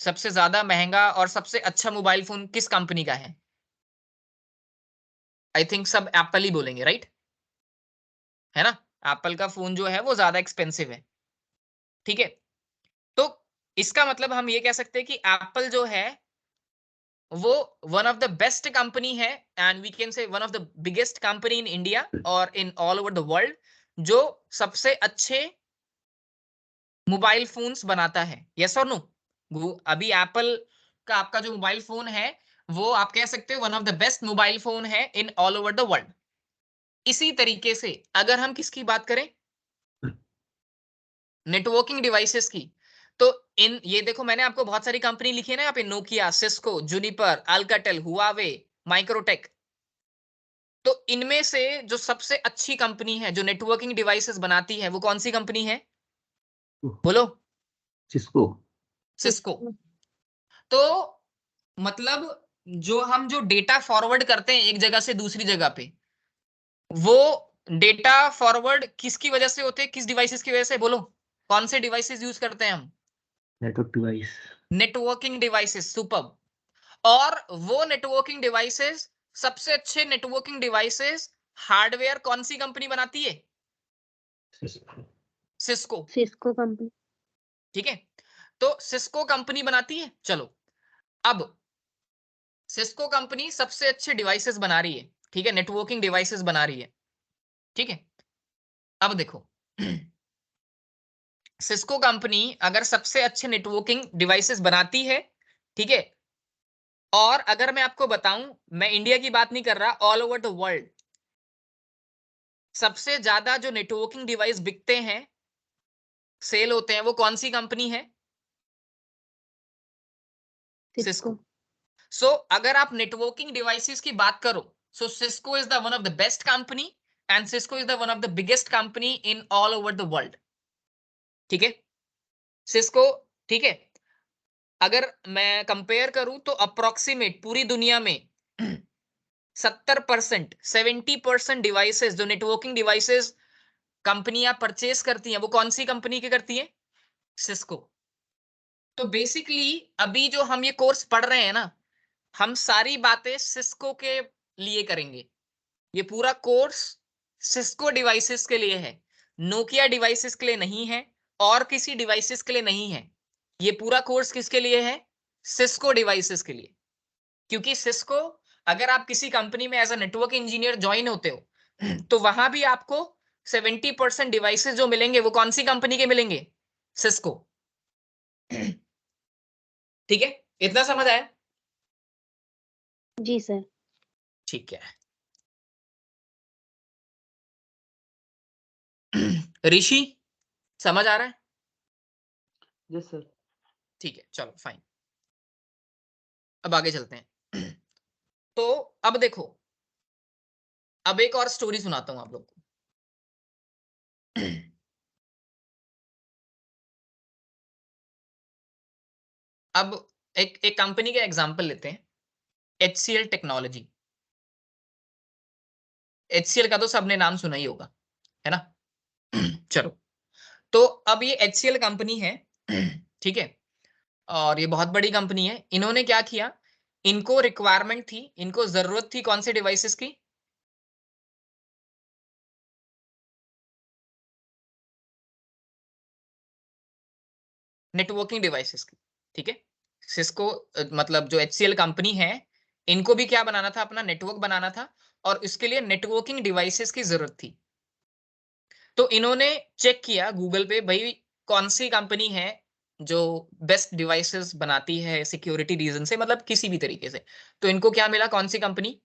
सबसे ज्यादा महंगा और सबसे अच्छा मोबाइल फोन किस कंपनी का है? आई थिंक सब एप्पल ही बोलेंगे, राइट, है ना। एप्पल का फोन जो है वो ज्यादा एक्सपेंसिव है, ठीक है। तो इसका मतलब हम ये कह सकते हैं कि एप्पल जो है वो one of the best company है, and we can say one of the biggest company in India और in all over the world, जो सबसे अच्छे मोबाइल फोन्स बनाता है, यस और नो। अभी एप्पल का आपका जो मोबाइल फोन है वो आप कह सकते हो one of the best mobile phone है in all over the world. इसी तरीके से अगर हम किसकी बात करें, नेटवर्किंग डिवाइसेस की, तो इन ये देखो मैंने आपको बहुत सारी कंपनी लिखी है ना यहाँ पे, Nokia, Cisco, Juniper, Alcatel, Huawei, Microtek. तो इनमें से जो सबसे अच्छी कंपनी है जो नेटवर्किंग डिवाइसेस बनाती है वो कौन सी कंपनी है, बोलो, सिस्को। सिस्को। तो मतलब जो डेटा फॉरवर्ड करते हैं एक जगह से दूसरी जगह पे, वो डेटा फॉरवर्ड किसकी वजह से होते हैं, किस डिवाइसेस की वजह से, बोलो कौन से डिवाइसेस यूज करते हैं हम, network device. Networking devices, super. और वो नेटवर्किंग डिवाइसेस, सबसे अच्छे नेटवर्किंग डिवाइसेस हार्डवेयर कौन सी कंपनी बनाती है, सिस्को। Cisco, Cisco company. ठीक है। तो सिस्को कंपनी बनाती है। चलो अब सिस्को कंपनी सबसे अच्छे डिवाइसेस बना रही है, ठीक है, नेटवर्किंग डिवाइसेस बना रही है, ठीक है। अब देखो सिस्को कंपनी अगर सबसे अच्छे नेटवर्किंग डिवाइसेस बनाती है, ठीक है, और अगर मैं आपको बताऊं, मैं इंडिया की बात नहीं कर रहा, ऑल ओवर द वर्ल्ड सबसे ज्यादा जो नेटवर्किंग डिवाइस बिकते हैं, सेल होते हैं, वो कौन सी कंपनी है, सिस्को। सिस्को। सो अगर आप नेटवर्किंग डिवाइसेस की बात करो, so Cisco is the one of the best company, and Cisco is the one of the biggest company in all over the world, ठीक है, सिस्को, ठीक है। अगर मैं कंपेयर करूं तो अप्रोक्सीमेट पूरी दुनिया में 70% डिवाइसेस जो नेटवर्किंग डिवाइसेस कंपनियां परचेस करती हैं, वो कौन सी कंपनी की करती हैं, सिस्को। तो बेसिकली अभी जो हम ये कोर्स पढ़ रहे हैं ना, हम सारी बातें सिस्को के लिए करेंगे। ये पूरा कोर्स सिस्को डिवाइसेस के लिए है। नोकिया डिवाइसेस के लिए नहीं है और किसी डिवाइसेस के लिए नहीं है। ये पूरा कोर्स किसके लिए है? सिस्को डिवाइसेस के लिए। क्योंकि सिस्को, अगर आप किसी कंपनी में as a network engineer join होते हो तो वहां भी आपको 70% डिवाइसेस जो मिलेंगे वो कौन सी कंपनी के मिलेंगे? सिस्को। ठीक है, इतना समझ आया? जी सर। ठीक है। ऋषि, समझ आ रहा है? Yes sir. ठीक है, चलो फाइन। अब आगे चलते हैं। तो अब देखो, अब एक और स्टोरी सुनाता हूं आप लोग को। अब एक एक कंपनी का एग्जांपल लेते हैं, HCL टेक्नोलॉजी। HCL का तो सबने नाम सुना ही होगा, है ना? चलो, तो अब ये HCL कंपनी है, ठीक है, और ये बहुत बड़ी कंपनी है। इन्होंने क्या किया, इनको रिक्वायरमेंट थी, इनको जरूरत थी कौन से डिवाइसेस की? नेटवर्किंग डिवाइसेस की। ठीक है, सिस्को मतलब जो HCL कंपनी है, इनको भी क्या बनाना था? अपना नेटवर्क बनाना था, और इसके लिए नेटवर्किंग डिवाइसेस की जरूरत थी। तो इन्होंने चेक किया गूगल पे, भाई कौन सी कंपनी है जो बेस्ट डिवाइसेस बनाती है सिक्योरिटी रीजन से, मतलब किसी भी तरीके से। तो इनको क्या मिला? कौन सी कंपनी?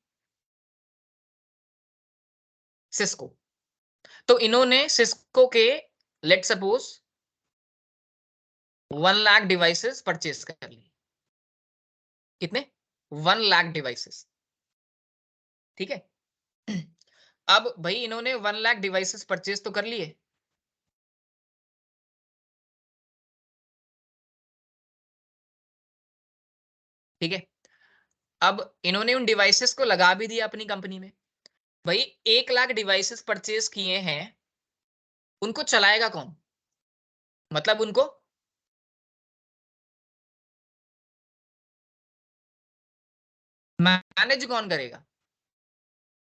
सिस्को। तो इन्होंने सिस्को के, let suppose 1 lakh devices purchase कर लिए। कितने? 1 लाख डिवाइसेस। ठीक है। अब भाई इन्होंने 1 लाख डिवाइसेस परचेज तो कर लिए, ठीक है। अब इन्होंने उन डिवाइसेस को लगा भी दिया अपनी कंपनी में। भाई 1 लाख डिवाइसेस परचेज किए हैं, उनको चलाएगा कौन? मतलब उनको मैनेज कौन करेगा?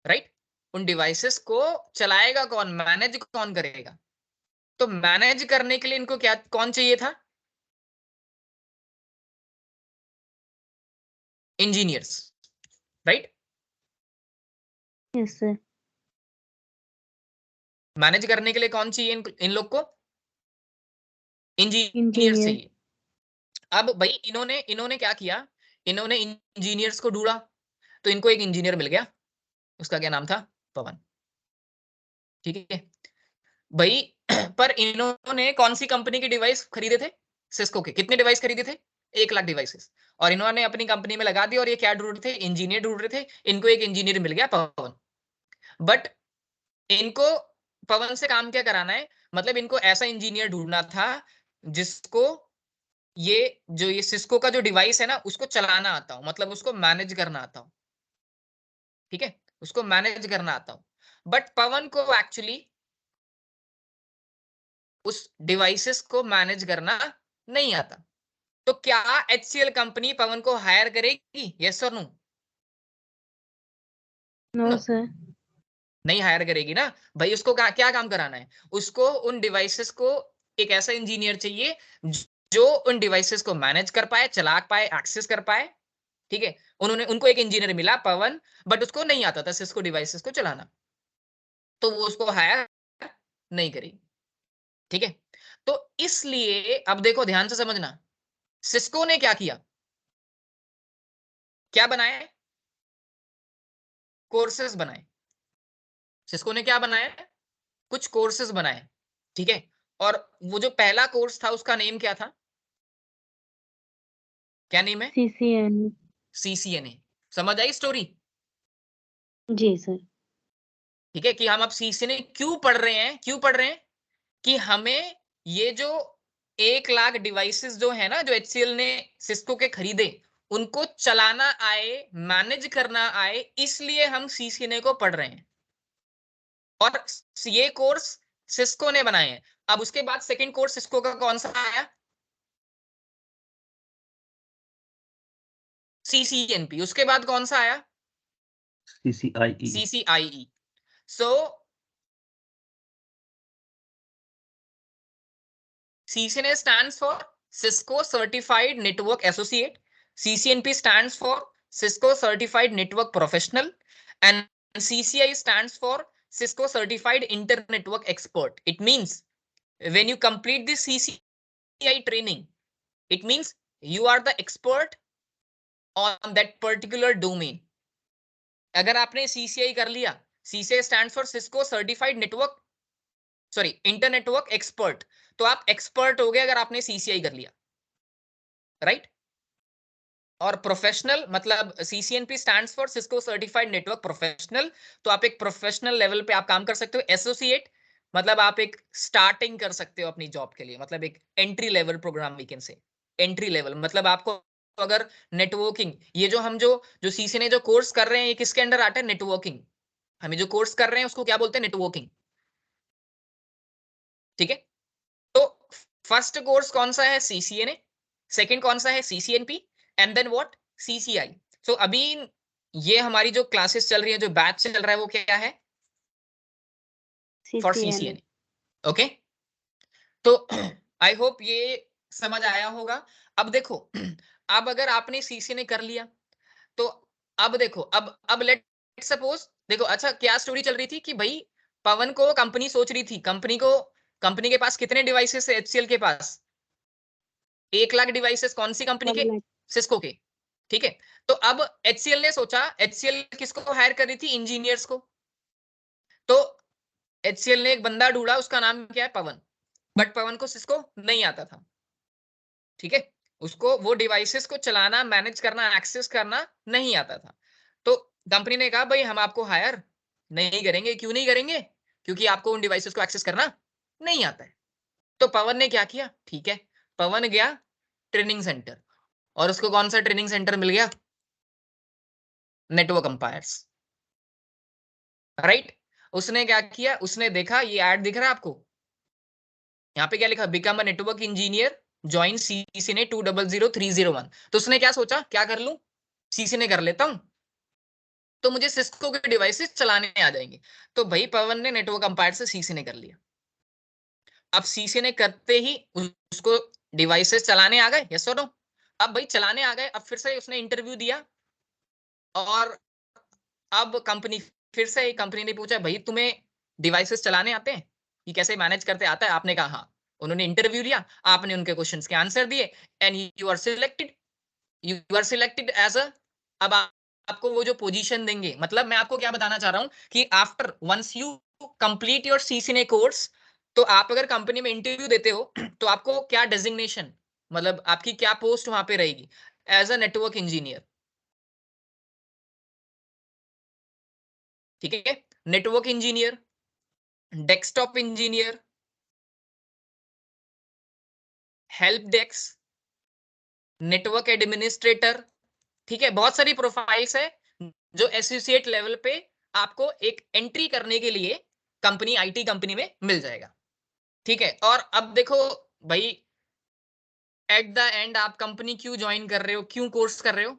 राइट? उन डिवाइसेस को चलाएगा कौन, मैनेज कौन करेगा? तो मैनेज करने के लिए इनको क्या, कौन चाहिए था? Engineers. Right? Yes sir. Manage करने के लिए कौन चाहिए इन लोग को? Engineers engineer. चाहिए। अब भाई इन्होंने इन्होंने क्या किया, इन्होंने इंजीनियर्स को ढूंढा। तो इनको एक इंजीनियर मिल गया, उसका क्या नाम था? पवन। ठीक है भाई। पर इन्होंने कौन सी कंपनी के डिवाइस खरीदे थे? सिस्को के। कितने डिवाइस खरीदे थे? 1 लाख डिवाइसेस। और इन्होंने अपनी कंपनी में लगा दिया, और ये क्या ढूंढ रहे थे? इंजीनियर ढूंढ रहे थे। इनको एक इंजीनियर मिल गया, पवन। बट इनको पवन से काम क्या कराना है? मतलब इनको ऐसा इंजीनियर ढूंढना था जिसको ये जो ये सिस्को का जो डिवाइस है ना, उसको चलाना आता हो, मतलब उसको मैनेज करना आता हो। ठीक है, उसको मैनेज करना आता हो। बट पवन को एक्चुअली उस डिवाइसेस को मैनेज करना नहीं आता। तो क्या HCL कंपनी पवन को हायर करेगी? यस और नो? No no, sir. नहीं हायर करेगी ना। भाई उसको क्या काम कराना है? उसको उन डिवाइसेस को, एक ऐसा इंजीनियर चाहिए जो उन डिवाइसेस को मैनेज कर पाए, चला पाए, एक्सेस कर पाए। ठीक है, उनको एक इंजीनियर मिला, पवन, बट उसको नहीं आता था सिस्को डिवाइसेस को चलाना, तो वो उसको हायर नहीं करेगी। ठीक है, तो इसलिए अब देखो, ध्यान से समझना, सिस्को ने क्या किया, क्या बनाया? कोर्सेस बनाए। सिस्को ने क्या बनाया? कुछ कोर्सेस बनाए। ठीक है, और वो जो पहला कोर्स था उसका नेम क्या था? क्या नेम है? CCN। CCNA। समझ आई स्टोरी? जी सर। ठीक है, कि हम अब CCNA क्यों पढ़ रहे हैं? क्यों पढ़ रहे हैं? कि हमें ये जो 1 लाख डिवाइसेस जो है ना, जो HCL ने सिस्को के खरीदे, उनको चलाना आए, मैनेज करना आए, इसलिए हम CCNA को पढ़ रहे हैं। और ये कोर्स सिस्को ने बनाए हैं। अब उसके बाद सेकंड कोर्स सिस्को का कौन सा आया? CCNP। उसके बाद कौन सा आया? CCIE। CCIE। So CCNA stands for Cisco Certified Network Associate. CCNP stands for Cisco Certified Network Professional, and CCI stands for Cisco Certified Internet Network Expert. It means when you complete this CCI training, it means you are the expert on that particular domain. अगर आपने CCI कर लिया, CCI stands for Cisco Certified Network inter network expert, तो आप expert हो गए अगर आपने CCI कर लिया, राइट? और प्रोफेशनल मतलब CCNP stands for Cisco certified network professional, तो आप एक प्रोफेशनल लेवल पे आप काम कर सकते हो। एसोसिएट मतलब आप एक स्टार्टिंग कर सकते हो अपनी जॉब के लिए, मतलब एक entry level programme we can say. Entry level मतलब आपको अगर नेटवर्किंग, ये जो हम जो सीसी ने जो कोर्स कर रहे हैं ये किसके अंडर आता है? नेटवर्किंग। हमें जो कोर्स कर रहे हैं उसको क्या बोलते हैं? नेटवर्किंग। ठीक है, तो फर्स्ट कोर्स कौन सा है? CCNA। सेकंड कौन सा है? CCNP। And then what? CCI। So अभी ये हमारी जो क्लासेस चल रही है, जो बैच चल रहा है, वो क्या है? For CCNA। CCNA। ओके, तो आई होप ये समझ आया होगा। अब देखो, अब अगर आपने CCNA कर लिया तो अब देखो, अब लेट सपोज, देखो अच्छा क्या स्टोरी चल रही थी कि भाई पवन को कंपनी सोच रही थी, कंपनी के पास कितने डिवाइसेस है? HCL के पास 1 लाख डिवाइसेस। कौन सी कंपनी 1 के? लाख। सिस्को के। ठीक है, तो अब HCL ने सोचा, HCL किसको हायर कर रही थी? इंजीनियर्स को। तो HCL ने एक बंदा ढूंढा, उसका नाम क्या है? पवन। बट पवन को सिस्को नहीं आता था। ठीक है, उसको वो डिवाइसेस को चलाना, मैनेज करना, एक्सेस करना नहीं आता था। तो कंपनी ने कहा भाई हम आपको हायर नहीं करेंगे। क्यों नहीं करेंगे? क्योंकि आपको उन डिवाइसेस को एक्सेस करना नहीं आता है। तो पवन ने क्या किया? ठीक है, पवन गया ट्रेनिंग सेंटर, और उसको कौन सा ट्रेनिंग सेंटर मिल गया? Network umpires, right? उसने क्या किया? उसने देखा ये ऐड दिख रहा है आपको, यहाँ पे क्या लिखा? Become a network engineer, join CCNA 200301। तो उसने क्या सोचा, क्या कर लूं? CCNA कर लेता हूं तो मुझे सिस्को के डिवाइसेस चलाने आ जाएंगे। तो भाई पवन ने नेटवर्क अंपायर से CCNA कर लिया। अब CCNA करते ही उसको डिवाइसेस चलाने आ गए, यस और नो? अब भाई चलाने आ गए, अब फिर से उसने इंटरव्यू दिया, और अब कंपनी ने पूछा भाई तुम्हें डिवाइसेस चलाने आते हैं? ये कैसे मैनेज करते आता है? आपने कहा हाँ। उन्होंने इंटरव्यू लिया, आपने उनके क्वेश्चंस के आंसर दिए, and you are selected as a. अब आपको वो जो पोजीशन देंगे, मतलब मैं आपको क्या बताना चाह रहा हूं कि after once you complete your CCNA course, तो आप अगर कंपनी में इंटरव्यू देते हो तो आपको क्या डेजिग्नेशन, मतलब आपकी क्या पोस्ट वहां पे रहेगी? As a network engineer. ठीक है, network engineer, desktop engineer, help desk, network administrator. ठीक है, बहुत सारी प्रोफाइल्स है जो एसोसिएट लेवल पे आपको एक एंट्री करने के लिए कंपनी, IT कंपनी में मिल जाएगा। ठीक है, और अब देखो भाई, एट द एंड आप कंपनी क्यों ज्वाइन कर रहे हो, क्यों कोर्स कर रहे हो?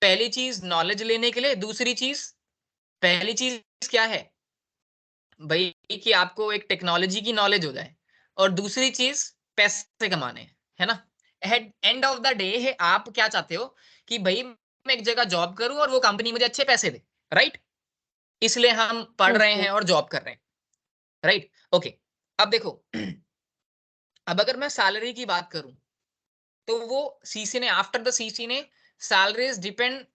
पहली चीज नॉलेज लेने के लिए, दूसरी चीज, पहली चीज क्या है भाई कि आपको एक टेक्नोलॉजी की नॉलेज हो जाए, और दूसरी चीज पैसे कमाने हैं, है ना? एंड ऑफ द डे है, आप क्या चाहते हो कि भाई मैं एक जगह जॉब करूं और वो कंपनी मुझे अच्छे पैसे दे, राइट? इसलिए हम पढ़ यस रहे सर। हैं और जॉब कर रहे हैं, राइट? ओके, अब देखो, अब अगर मैं सैलरी की बात करूं तो वो CCNA, after the CCNA salaries depend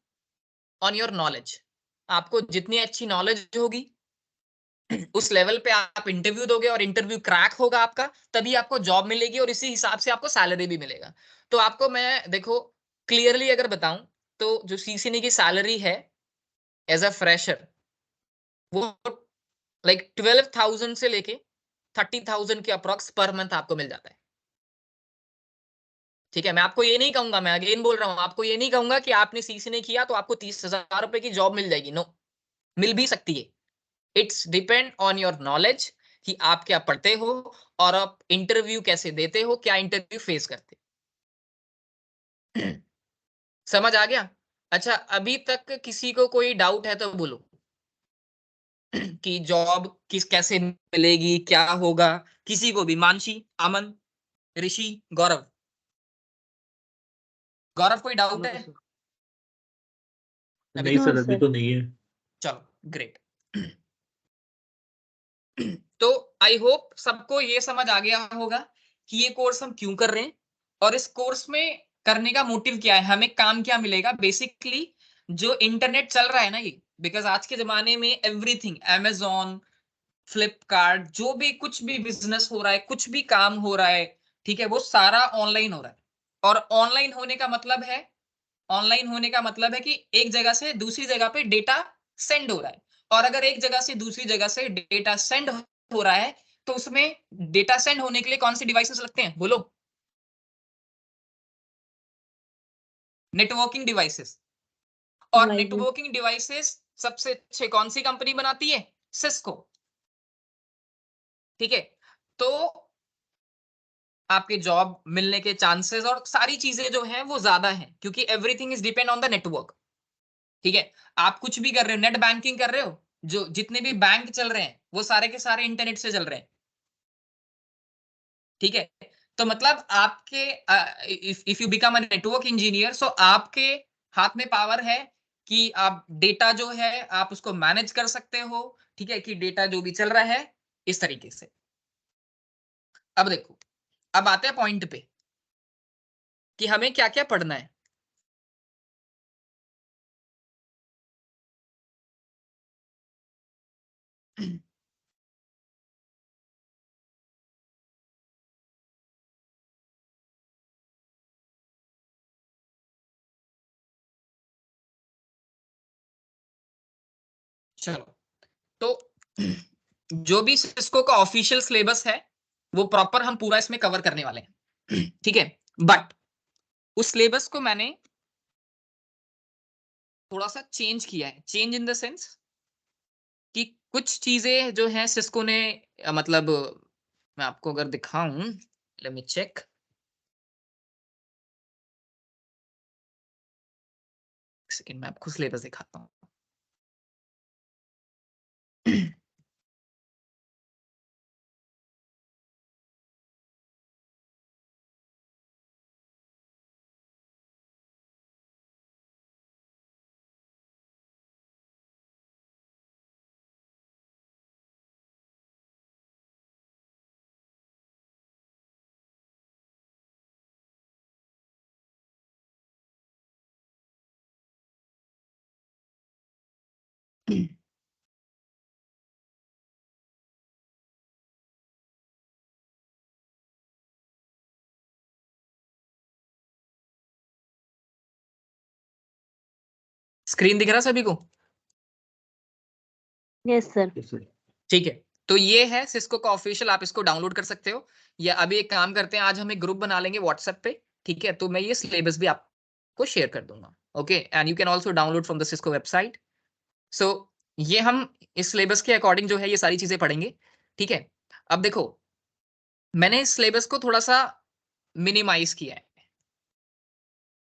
on your knowledge. आपको जितनी अच्छी नॉलेज होगी उस लेवल पे आप इंटरव्यू दोगे, और इंटरव्यू क्रैक होगा आपका, तभी आपको जॉब मिलेगी, और इसी हिसाब से आपको सैलरी भी मिलेगा। तो आपको मैं देखो क्लियरली अगर बताऊं, तो जो CCNA की सैलरी है एज अ फ्रेशर, वो लाइक 12,000 से लेके 30,000 के अप्रोक्स पर मंथ आपको मिल जाता है। ठीक है, मैं आपको ये नहीं कहूंगा, मैं अगेन बोल रहा हूं, आपको ये नहीं कहूंगा कि आपने CCNA किया तो आपको 30,000 रुपए की जॉब मिल जाएगी। नो, मिल भी सकती है। It's depend on your knowledge कि आप क्या पढ़ते हो, और आप इंटरव्यू कैसे देते हो, क्या इंटरव्यू फेस करते हो। समझ आ गया? अच्छा, अभी तक किसी को कोई डाउट है तो बोलो। कि जॉब किस कैसे मिलेगी, क्या होगा, किसी को भी, मानसी, अमन, ऋषि, गौरव, गौरव कोई डाउट नो है? सर। अभी नहीं नो सर, अभी सर। तो नहीं है। चलो ग्रेट। तो आई होप सबको ये समझ आ गया होगा कि ये कोर्स हम क्यों कर रहे हैं और इस कोर्स में करने का मोटिव क्या है, हमें काम क्या मिलेगा। बेसिकली जो इंटरनेट चल रहा है ना ये, बिकॉज आज के जमाने में एवरीथिंग, अमेजोन, फ्लिपकार्ट, जो भी कुछ भी बिजनेस हो रहा है, कुछ भी काम हो रहा है, ठीक है, वो सारा ऑनलाइन हो रहा है। और ऑनलाइन होने का मतलब है, ऑनलाइन होने का मतलब है कि एक जगह से दूसरी जगह पे डेटा सेंड हो रहा है। और अगर एक जगह से दूसरी जगह से डेटा सेंड हो रहा है तो उसमें डेटा सेंड होने के लिए कौन से डिवाइसेस लगते हैं, बोलो? Networking devices. और वाईफाई। नेटवर्किंग डिवाइसेस सबसे अच्छे कौन सी कंपनी बनाती है? सिस्को। ठीक है, तो आपके जॉब मिलने के चांसेस और सारी चीजें जो हैं वो ज्यादा हैं, क्योंकि everything is depend on the network. ठीक है, आप कुछ भी कर रहे हो, नेट बैंकिंग कर रहे हो, जो जितने भी बैंक चल रहे हैं वो सारे के सारे इंटरनेट से चल रहे हैं। ठीक है, तो मतलब आपके if you become a network engineer, so आपके हाथ में पावर है कि आप डेटा जो है आप उसको मैनेज कर सकते हो। ठीक है, कि डेटा जो भी चल रहा है इस तरीके से। अब देखो, अब आते हैं पॉइंट पे कि हमें क्या क्या पढ़ना है। चलो, तो जो भी सिस्को का ऑफिशियल सिलेबस है वो प्रॉपर हम पूरा इसमें कवर करने वाले हैं। ठीक है, बट उस सिलेबस को मैंने थोड़ा सा चेंज किया है। चेंज इन द सेंस कि कुछ चीजें जो है सिस्को ने मतलब मैं आपको अगर दिखाऊं, लेट मी चेक। सेकंड, मैं आपको सिलेबस दिखाता हूँ। स्क्रीन दिख रहा सभी को? Yes sir. Yes sir. ठीक है, तो ये है सिस्को का ऑफिशियल, आप इसको डाउनलोड कर सकते हो। या अभी एक काम करते हैं, आज हम एक ग्रुप बना लेंगे व्हाट्सएप पे। ठीक है, तो मैं ये सिलेबस भी आपको शेयर कर दूंगा। Okay, and you can also download from the Cisco website. So ये हम इस सिलेबस के अकॉर्डिंग जो है ये सारी चीजें पढ़ेंगे। ठीक है, अब देखो, मैंने इस सिलेबस को थोड़ा सा मिनिमाइज किया है।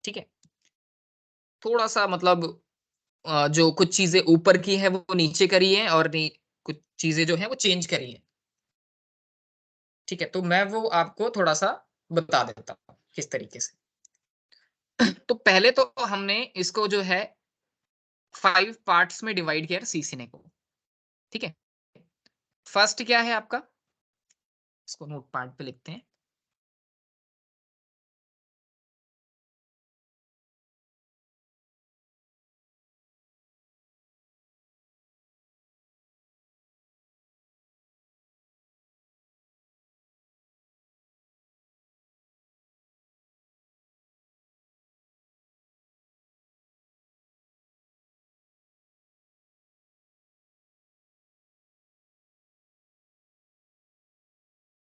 ठीक है, थोड़ा सा मतलब जो कुछ चीजें ऊपर की है वो नीचे करी है, और कुछ चीजें जो है वो चेंज करी है। ठीक है, तो मैं वो आपको थोड़ा सा बता देता हूँ किस तरीके से। तो पहले तो हमने इसको जो है 5 पार्ट्स में डिवाइड किया सीसीने को। ठीक है, फर्स्ट क्या है आपका, इसको नोट पार्ट पे लिखते हैं।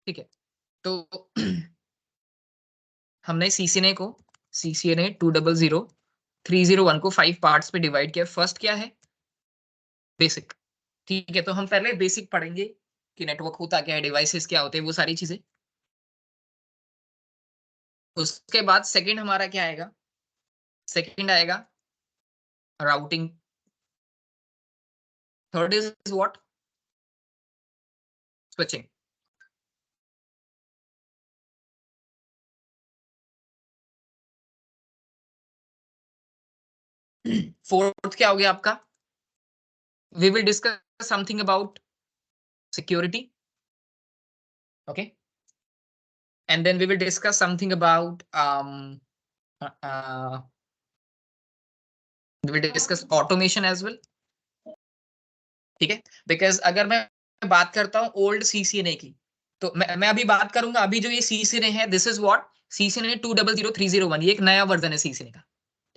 ठीक है, तो हमने सीसीने 200301 को 5 पार्ट्स पे डिवाइड किया। फर्स्ट क्या है, बेसिक। ठीक है, तो हम पहले बेसिक पढ़ेंगे कि नेटवर्क होता क्या है, डिवाइसेस क्या होते हैं, वो सारी चीजें। उसके बाद सेकंड हमारा क्या आएगा, सेकंड आएगा routing. Third is what, switching. Fourth क्या हो गया आपका? We will discuss something about security, okay, and then we will discuss something about we will discuss automation as well, ठीक है। बिकॉज अगर मैं बात करता हूँ ओल्ड CCNA की, तो मैं अभी बात करूंगा, अभी जो ये CCNA है, दिस इज व्हाट CCNA 200301, ये एक नया वर्जन है CCNA का,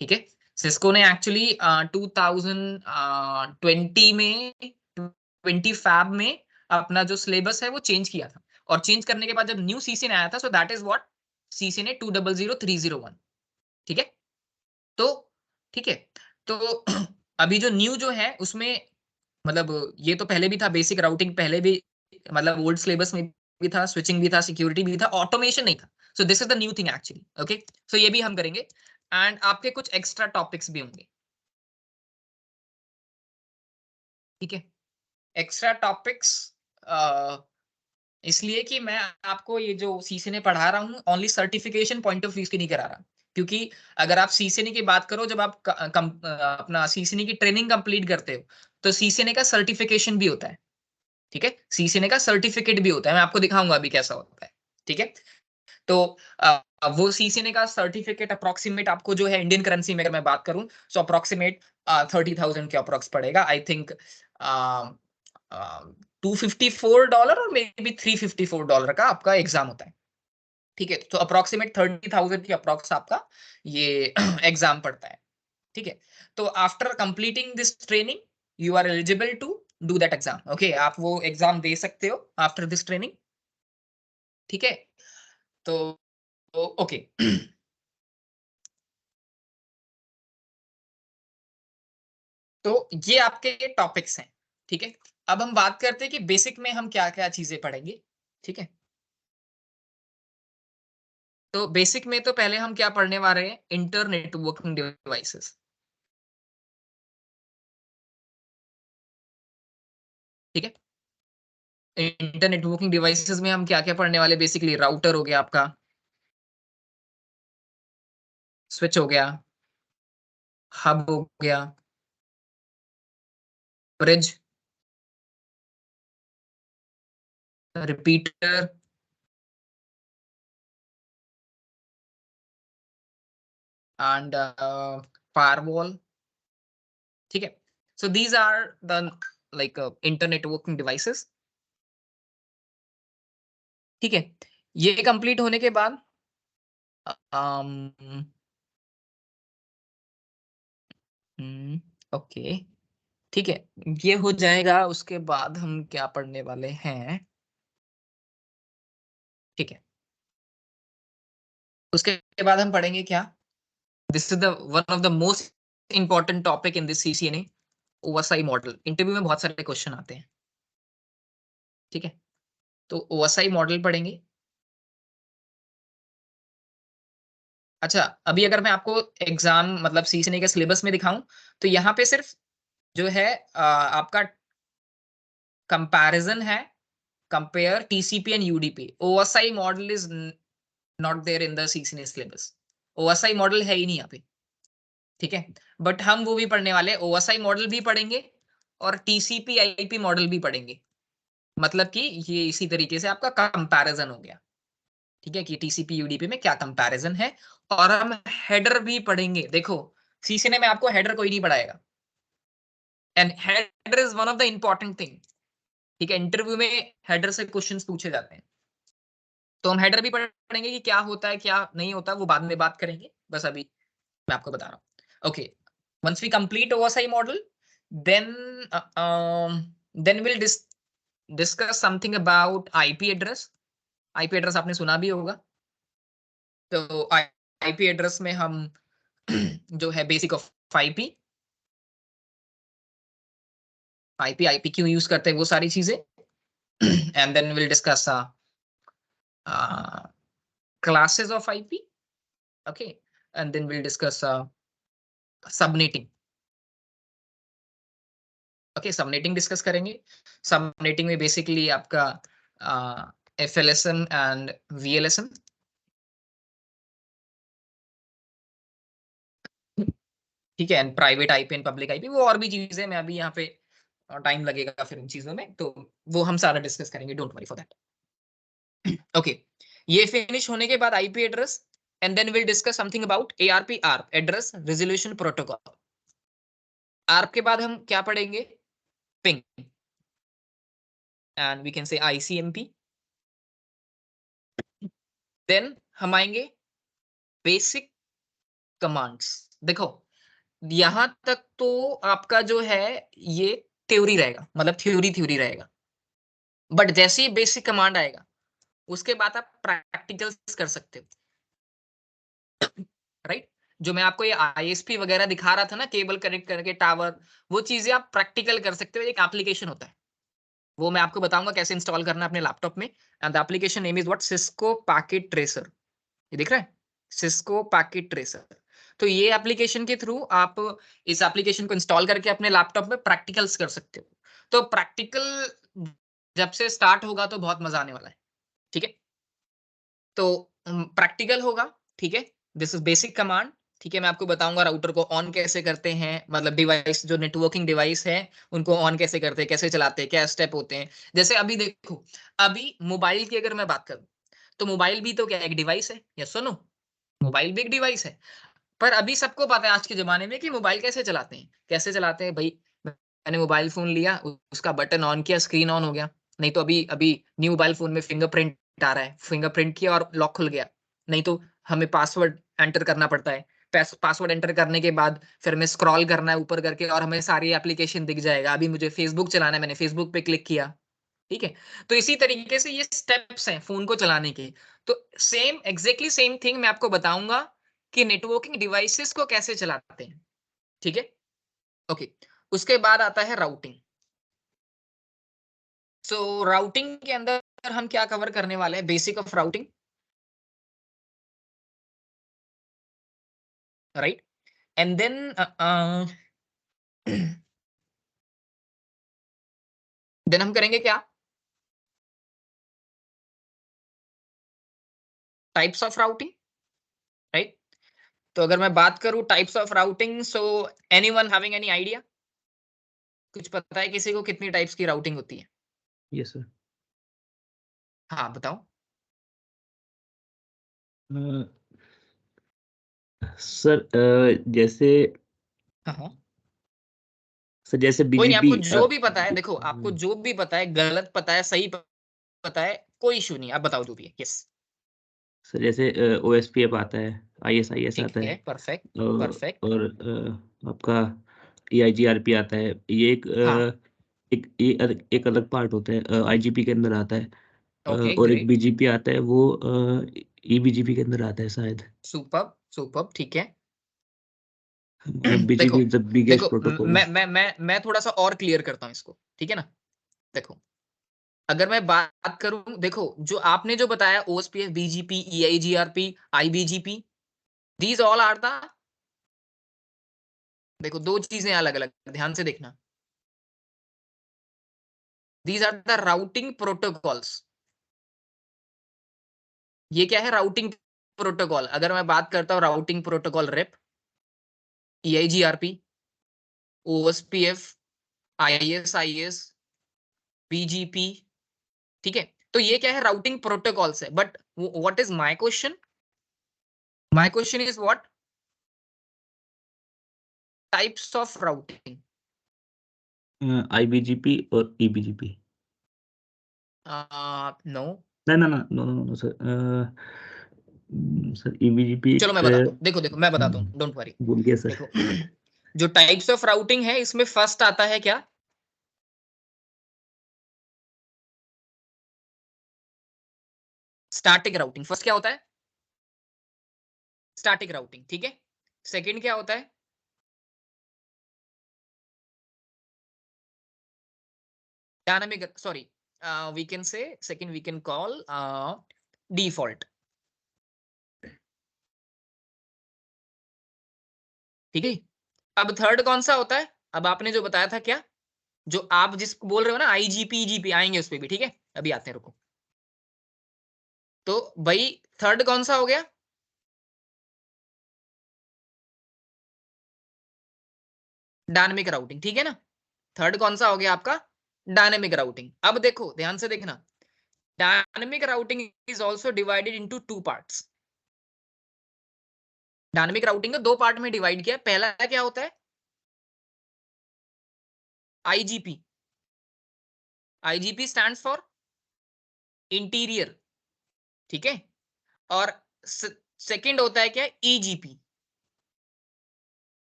ठीक है। सिस्को ने एक्चुअली 2020 में 20 फैब में अपना जो सिलेबस है वो चेंज किया था, और चेंज करने के बाद जब न्यू CCNA आया था, सो दैट इज व्हाट CCNA 200301, ठीक है। तो ठीक है, तो अभी जो न्यू जो है उसमें, मतलब ये तो पहले भी था, बेसिक राउटिंग पहले भी, मतलब ओल्ड सिलेबस में भी था, स्विचिंग भी था, सिक्योरिटी भी था, ऑटोमेशन नहीं था। So this is the new thing actually, okay. So ये भी हम करेंगे, एंड आपके कुछ एक्स्ट्रा टॉपिक्स भी होंगे, ठीक है। एक्स्ट्रा टॉपिक्स इसलिए कि मैं आपको ये जो CCNA पढ़ा रहा हूँ only certification point of view की नहीं करा रहा, क्योंकि अगर आप CCNA की बात करो, जब आप अपना CCNA की ट्रेनिंग कंप्लीट करते हो, तो CCNA का सर्टिफिकेशन भी होता है, ठीक है। CCNA का सर्टिफिकेट भी होता है, मैं आपको दिखाऊंगा अभी कैसा होता है, ठीक है। तो वो CCNA का सर्टिफिकेट अप्रोक्सीमेट आपको जो है इंडियन करेंसी में अगर मैं बात करूं, सो अप्रोक्सीमेट 30,000 के अप्रोक्स पड़ेगा, आई थिंक $254 और मे बी $354 का आपका एग्जाम होता है, ठीक है। तो अप्रोक्सीमेट 30,000 की अप्रोक्स आपका ये एग्जाम पड़ता है, ठीक है। तो after completing this training you are eligible to do that exam, okay. आप वो एग्जाम दे सकते हो आफ्टर दिस ट्रेनिंग, ठीक है। तो ओके तो ये आपके टॉपिक्स हैं, ठीक है। अब हम बात करते हैं कि बेसिक में हम क्या क्या चीजें पढ़ेंगे, ठीक है। तो बेसिक में तो पहले हम क्या पढ़ने वाले हैं, इंटरनेट वर्किंग डिवाइसेस, ठीक है। इंटरनेट वर्किंग डिवाइसेस में हम क्या क्या पढ़ने वाले, बेसिकली राउटर हो गया आपका, स्विच हो गया, हब हो गया, ब्रिज, रिपीटर, एंड फायरवॉल, ठीक है। So these are the like internet working devices, ठीक है। ये कंप्लीट होने के बाद ओके, ठीक है, ये हो जाएगा। उसके बाद हम क्या पढ़ने वाले हैं, ठीक है। उसके बाद हम पढ़ेंगे क्या, this is the one of the most important topic in this CCNA, OSI model. Interview में बहुत सारे क्वेश्चन आते हैं, ठीक है। तो OSI मॉडल पढ़ेंगे। अच्छा, अभी अगर मैं आपको एग्जाम मतलब CCNA के सिलेबस में दिखाऊं, तो यहाँ पे सिर्फ जो है आपका कंपैरिजन है, compare TCP and UDP। OSI model is not there in the CCNA syllabus, OSI model है ही नहीं यहाँ पे, ठीक है। बट हम वो भी पढ़ने वाले हैं, OSI मॉडल भी पढ़ेंगे और TCP IP मॉडल भी पढ़ेंगे, मतलब कि ये इसी तरीके से आपका कंपैरिजन हो गया, ठीक है, कि TCP UDP में क्या कंपैरिजन है। और हम हेडर भी पढ़ेंगे। देखो, CCNA में आपको हेडर कोई नहीं पढ़ाएगा, and header is one of the important thing, ठीक है। इंटरव्यू में हेडर से क्वेश्चंस पूछे जाते हैं, तो हम हेडर भी पढ़ेंगे कि क्या होता है क्या नहीं होता, वो बाद में बात करेंगे, बस अभी मैं आपको बता रहा हूँ, okay. once we complete OSI model, then then we'll discuss something about IP address। IP address आपने सुना भी होगा। तो IP एड्रेस में हम जो है बेसिक ऑफ IP क्यों यूज करते हैं, वो सारी चीजें, and then will discuss classes of IP, okay, and then we'll discuss subnetting, okay। Subnetting discuss करेंगे। सबनेटिंग में बेसिकली आपका FLSM एंड VLSM। ठीक है, and private IP and public IP, वो और भी चीजें, मैं अभी यहाँ पे टाइम लगेगा फिर इन चीजों में, तो वो हम सारा डिस्कस करेंगे, don't worry for that. Okay, ये फिनिश होने के बाद IP address, and then will discuss something about ARP address resolution protocol. ARP के बाद हम क्या पढ़ेंगे? Ping, and we can say ICMP। देन हम आएंगे बेसिक कमांड्स। देखो यहां तक तो आपका जो है ये थ्योरी रहेगा, मतलब थ्योरी रहेगा, बट जैसे ही बेसिक कमांड आएगा उसके बाद आप प्रैक्टिकल्स कर सकते हो, राइट? जो मैं आपको ये ISP वगैरह दिखा रहा था ना, केबल कनेक्ट करके टावर, वो चीजें आप प्रैक्टिकल कर सकते हो। एक एप्लीकेशन होता है, वो मैं आपको बताऊंगा कैसे इंस्टॉल करना है अपने लैपटॉप में। And the application name is what? Cisco packet tracer. ये दिख रहा है, सिस्को पैकेट ट्रेसर। तो ये एप्लीकेशन के थ्रू आप इस एप्लीकेशन को इंस्टॉल करके अपने लैपटॉप में प्रैक्टिकल्स कर सकते हो। तो प्रैक्टिकल जब से स्टार्ट होगा तो बहुत मजा आने वाला है, ठीक है? तो प्रैक्टिकल होगा, ठीक है? दिस इज बेसिक कमांड, ठीक है? मैं आपको बताऊंगा राउटर को ऑन कैसे करते हैं, मतलब डिवाइस जो नेटवर्किंग डिवाइस है उनको ऑन कैसे करते हैं, कैसे चलाते हैं, क्या स्टेप होते हैं। जैसे अभी देखो, अभी मोबाइल की अगर मैं बात करूं तो मोबाइल भी तो क्या एक डिवाइस है, यस सुनो, मोबाइल भी एक डिवाइस है। पर अभी सबको पता है आज के जमाने में कि मोबाइल कैसे चलाते हैं, कैसे चलाते हैं भाई। मैंने मोबाइल फोन लिया, उसका बटन ऑन किया, स्क्रीन ऑन हो गया। नहीं तो अभी अभी न्यू मोबाइल फोन में फिंगरप्रिंट आ रहा है, फिंगरप्रिंट किया और लॉक खुल गया। नहीं तो हमें पासवर्ड एंटर करना पड़ता है, पासवर्ड एंटर करने के बाद फिर हमें स्क्रॉल करना है ऊपर करके और हमें सारी एप्लीकेशन दिख जाएगा। अभी मुझे फेसबुक चलाना है, मैंने फेसबुक पे क्लिक किया, ठीक है? तो इसी तरीके से ये स्टेप्स हैं फोन को चलाने के। तो सेम एग्जैक्टली सेम थिंग मैं आपको बताऊंगा कि नेटवर्किंग डिवाइसेस को कैसे चलाते हैं, ठीक है? ओके, उसके बाद आता है राउटिंग। सो राउटिंग के अंदर हम क्या कवर करने वाले हैं? Basic of routing, right? And then then हम करेंगे क्या? Types of routing, right? तो अगर मैं बात करूं types of routing, so anyone having any idea? कुछ पता है किसी को कितनी टाइप्स की राउटिंग होती है? Yes sir. हाँ बताओ। सर जैसे हाँ हाँ, सर जैसे कोई नहीं, बीजीपी। आपको जो भी पता है, देखो आपको जो भी पता है, गलत पता है सही पता है, कोई इशू नहीं, आप बताओ जो भी है। यस, सर जैसे OSPF आता है, ISIS ठीक आता है, है, परफेक्ट परफेक्ट। और आपका EIGRP आता है। ये हाँ, एक अलग पार्ट होता है, IGP के अंदर आता है। ओके और एक ग्रेट, BGP आता है, वो EBGP के अंदर आता है शायद। सुपर्ब सुपर्ब, ठीक है। देखो BGP इज द बिगेस्ट देखो, प्रोटोकॉल। मैं थोड़ा सा और क्लियर करता हूँ इसको, ठीक है ना? देखो, अगर मैं बात करूं, देखो जो आपने जो बताया OSPF, BGP, EIGRP, IBGP, these all are the, देखो दो चीजें अलग अलग, ध्यान से देखना। These are the routing protocols. ये क्या है? Routing protocol. अगर मैं बात करता हूँ routing protocol RIP, EIGRP, OSPF, ISIS, BGP, ठीक है? तो ये क्या है? राउटिंग प्रोटोकॉल्स है। But what is my question? My question is what? Types of routing. IBGP और EBGP। नो, ना ना ना, no no no sir. Sir EBGP चलो मैं बताता हूँ, देखो देखो मैं बताता हूँ, डोंट वरी। भूल गया सर। देखो जो टाइप्स ऑफ राउटिंग है, इसमें फर्स्ट आता है क्या? Static routing. फर्स्ट क्या होता है? स्टैटिक राउटिंग, ठीक है? सेकंड क्या होता है? Dynamic, sorry, we can say second we can call default, ठीक है? अब थर्ड कौन सा होता है? अब आपने जो बताया था क्या, जो आप जिसको बोल रहे हो ना IGP, EGP, आएंगे उस पे भी, ठीक है? अभी आते हैं, रुको। तो भाई थर्ड कौन सा हो गया? डायनेमिक राउटिंग, ठीक है ना। थर्ड कौन सा हो गया आपका? Dynamic routing. अब देखो ध्यान से देखना, dynamic routing is also divided into two parts. Dynamic routing को दो पार्ट में डिवाइड किया। पहला क्या होता है? IGP. IGP stands for interior, ठीक है। और सेकंड होता है क्या? ईजीपी,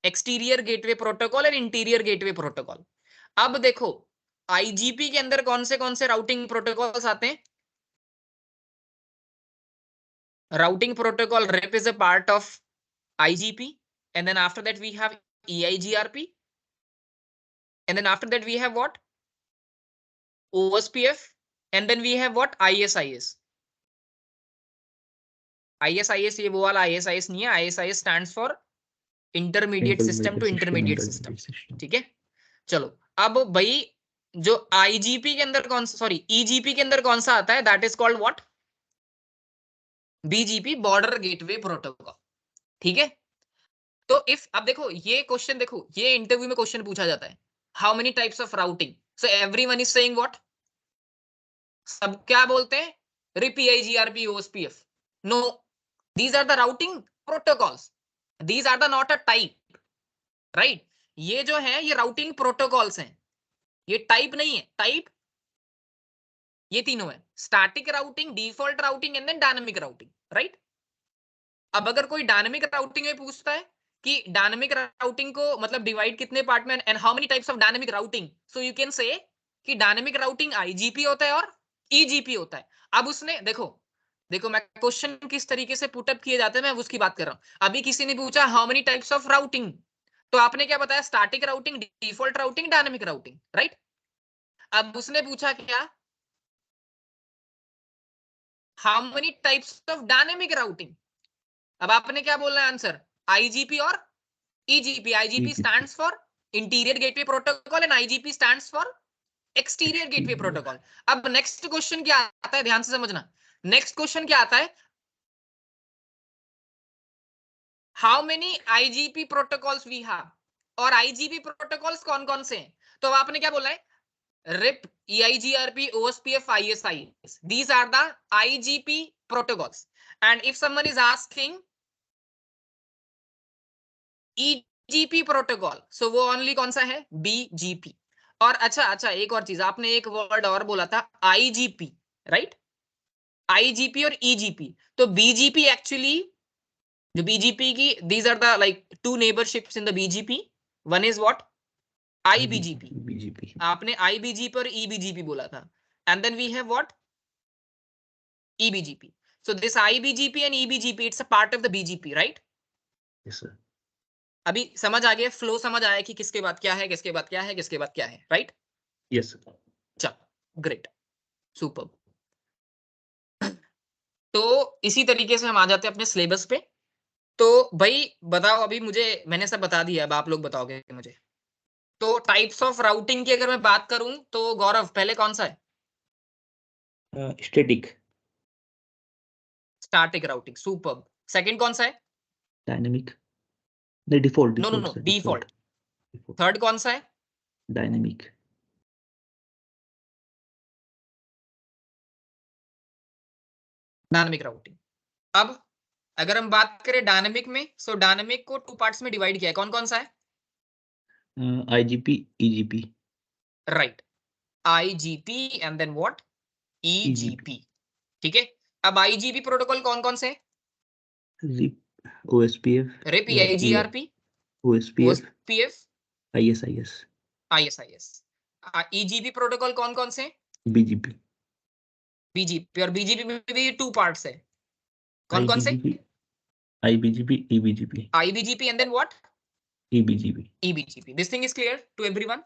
एक्सटीरियर गेटवे प्रोटोकॉल और इंटीरियर गेटवे प्रोटोकॉल। अब देखो आईजीपी के अंदर कौन से राउटिंग प्रोटोकॉल्स आते हैं? routing protocol REP is a part of IGP, and then after that we have EIGRP, and then after that we have what? OSPF, and then we have what? ISIS. ISIS ये वो वाला ISIS नहीं है, ISIS stands for intermediate system to intermediate system, ठीक है। चलो अब भाई जो IGP के अंदर EGP के अंदर कौन सा आता है? That is called what? BGP, border gateway protocol, ठीक है। तो इफ अब देखो ये क्वेश्चन, देखो ये इंटरव्यू में क्वेश्चन पूछा जाता है, how many types of routing? So everyone is saying what? सब क्या बोलते हैं? RIP, EIGRP, OSPF। No, these are the routing protocols, these are the not a type, right? ये जो है ये राउटिंग प्रोटोकॉल्स हैं, ये टाइप नहीं है। टाइप ये तीनों है, static routing, default routing and then dynamic routing, right. अब अगर कोई डायनामिक राउटिंग में पूछता है कि डायनामिक राउटिंग को मतलब डिवाइड कितने पार्ट में and how many types of dynamic routing, so you can say कि डायनामिक राउटिंग आईजीपी होता है और ईजीपी होता है। अब उसने देखो मैं क्वेश्चन किस तरीके से पुटअप किए जाते हैं मैं उसकी बात कर रहा हूं। अभी किसी ने पूछा how many types of routing, तो आपने क्या बताया? Static routing, default routing, dynamic routing, right. अब उसने पूछा क्या? How many types of dynamic routing. अब आपने क्या बोलना है आंसर? आईजीपी और EGP. IGP stands for Interior Gateway Protocol and IGP stands for Exterior Gateway Protocol. अब नेक्स्ट क्वेश्चन क्या आता है, ध्यान से समझना। नेक्स्ट क्वेश्चन क्या आता है? How many IGP protocols we have, और IGP प्रोटोकॉल्स कौन कौन से हैं? तो अब आपने क्या बोला है? RIP, EIGRP, OSPF, ISIS. These are the IGP protocols. And if someone is asking EGP protocol, so वो ओनली कौन सा है? BGP। और अच्छा एक और चीज, आपने एक वर्ड और बोला था IGP, राइट। IGP और EGP। तो BGP एक्चुअली, जो BGP की, these are the like two neighbourships in the BGP। One is what? IBGP। आपने IBGP और EBGP बोला था, and then we have what? EBGP। So this IBGP and EBGP, it's a part of the BGP, right. Yes sir. अभी समझ आ गया, flow समझ आया कि किसके बाद क्या है, किसके बाद क्या है, किसके बाद क्या है, राइट। Yes sir. चलो ग्रेट, सुपर। तो इसी तरीके से हम आ जाते हैं अपने सिलेबस पे। तो भाई बताओ, अभी मुझे मैंने सब बता दिया, अब आप लोग बताओगे मुझे। तो टाइप्स ऑफ राउटिंग की अगर मैं बात करूं तो गौरव पहले कौन सा है? Static. Static routing, super. Second कौन सा है? डायनामिक। नहीं, default no no no, sir, default. Third कौन सा है? डायनामिक। Dynamic routing. अब अगर हम बात करें डायनामिक में, सो डायनामिक को टू पार्ट्स में डिवाइड किया है, कौन कौन सा है? IGP, EGP। Right, IGP and then what? EGP, ठीक है। अब IGP प्रोटोकॉल कौन कौन से? RIP, OSPF, RIP, EIGRP, OSPF, OSPF, ISIS, ISIS। EGP protocol कौन कौन से? BGP, BGP, और BGP में भी टू पार्ट्स है, कौन कौन से? IBGP, EBGP, IBGP and then what? EBGP। EBGP. This thing is clear to everyone?